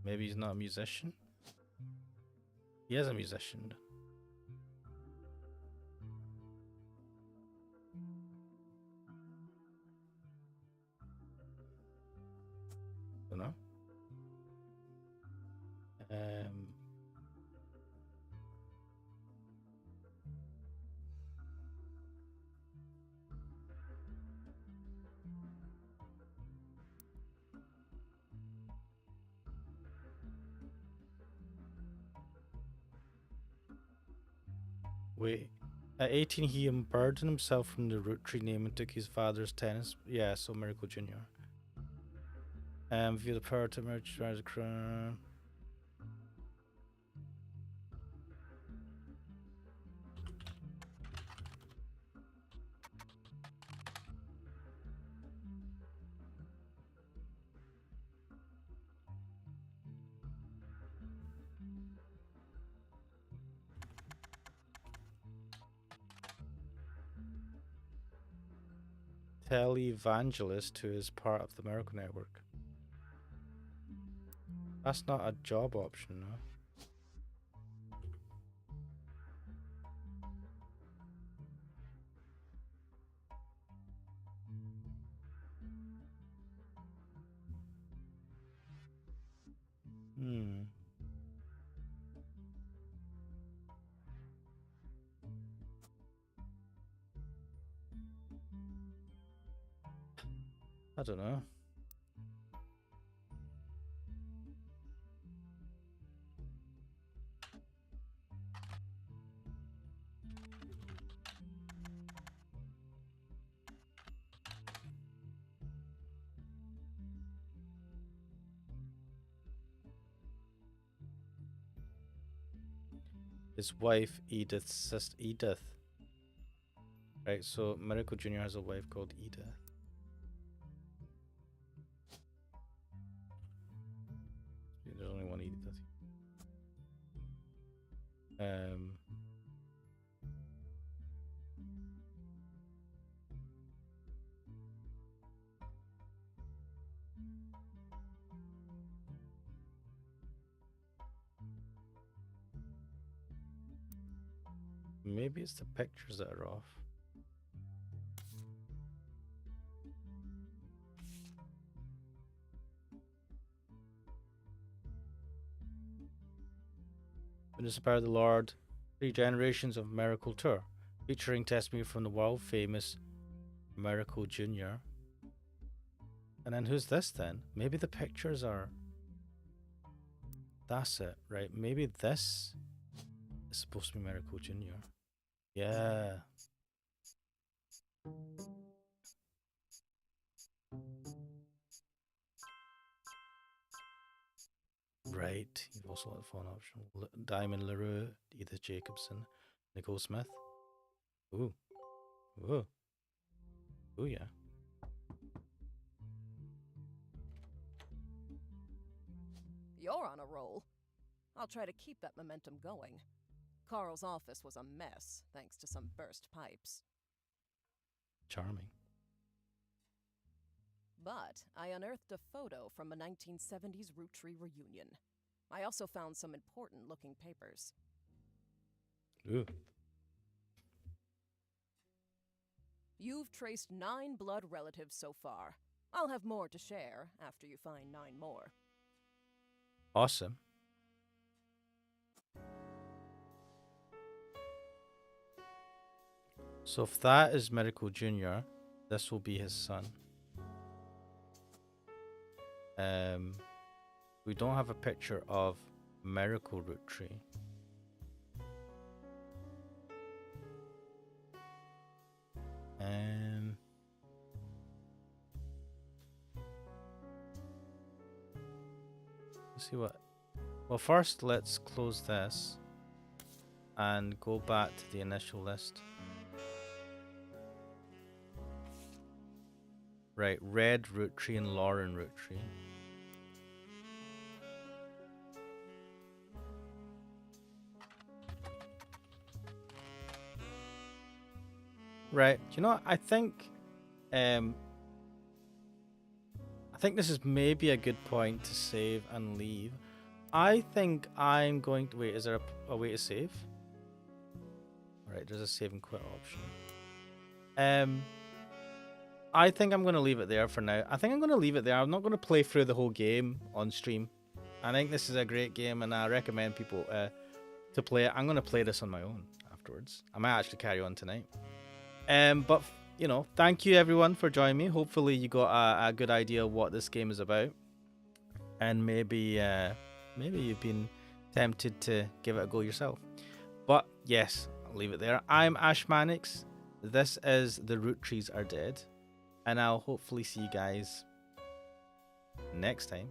Maybe he's not a musician. He is a musician. Don't know. Wait. At 18, he unburdened himself from the Roottrees name and took his father's tennis. Yeah, so Miracle Jr. View the power to merge as a crown. Televangelist who is part of the Miracle Network. That's not a job option, no. I don't know. His wife, Edith's sister. Edith. Right, so Miracle Jr. has a wife called Edith. There's only one Edith. Maybe it's the pictures that are off. Municipality of the Lord, 3 generations of Miracle Tour, featuring testimony from the world famous Miracle Jr. And then who's this then? Maybe the pictures are. That's it, right? Maybe this is supposed to be Miracle Jr. Yeah. Right. You've also got the phone option. Diamond LaRue, Edith Jacobson, Nicole Smith. Ooh. Ooh. Ooh, yeah. You're on a roll. I'll try to keep that momentum going. Carl's office was a mess, thanks to some burst pipes. Charming. But I unearthed a photo from a 1970s Roottrees reunion. I also found some important-looking papers. Ooh. You've traced 9 blood relatives so far. I'll have more to share after you find 9 more. Awesome. So if that is Miracle Jr., this will be his son. We don't have a picture of Miracle Roottree. Let's see what. Well, first let's close this and go back to the initial list. Right, Red Roottree and Lauren Roottree. Right, do you know what? I think this is maybe a good point to save and leave. I think I'm going to wait. Is there a way to save? All right, there's a save and quit option. I think I'm going to leave it there for now. I think I'm going to leave it there. I'm not going to play through the whole game on stream. I think this is a great game, and I recommend people to play it. I'm going to play this on my own afterwards. I might actually carry on tonight. But you know, thank you everyone for joining me. Hopefully you got a good idea of what this game is about, and maybe you've been tempted to give it a go yourself. But yes, I'll leave it there. I'm Ash Mannix. This is The Roottrees Are Dead, and I'll hopefully see you guys next time.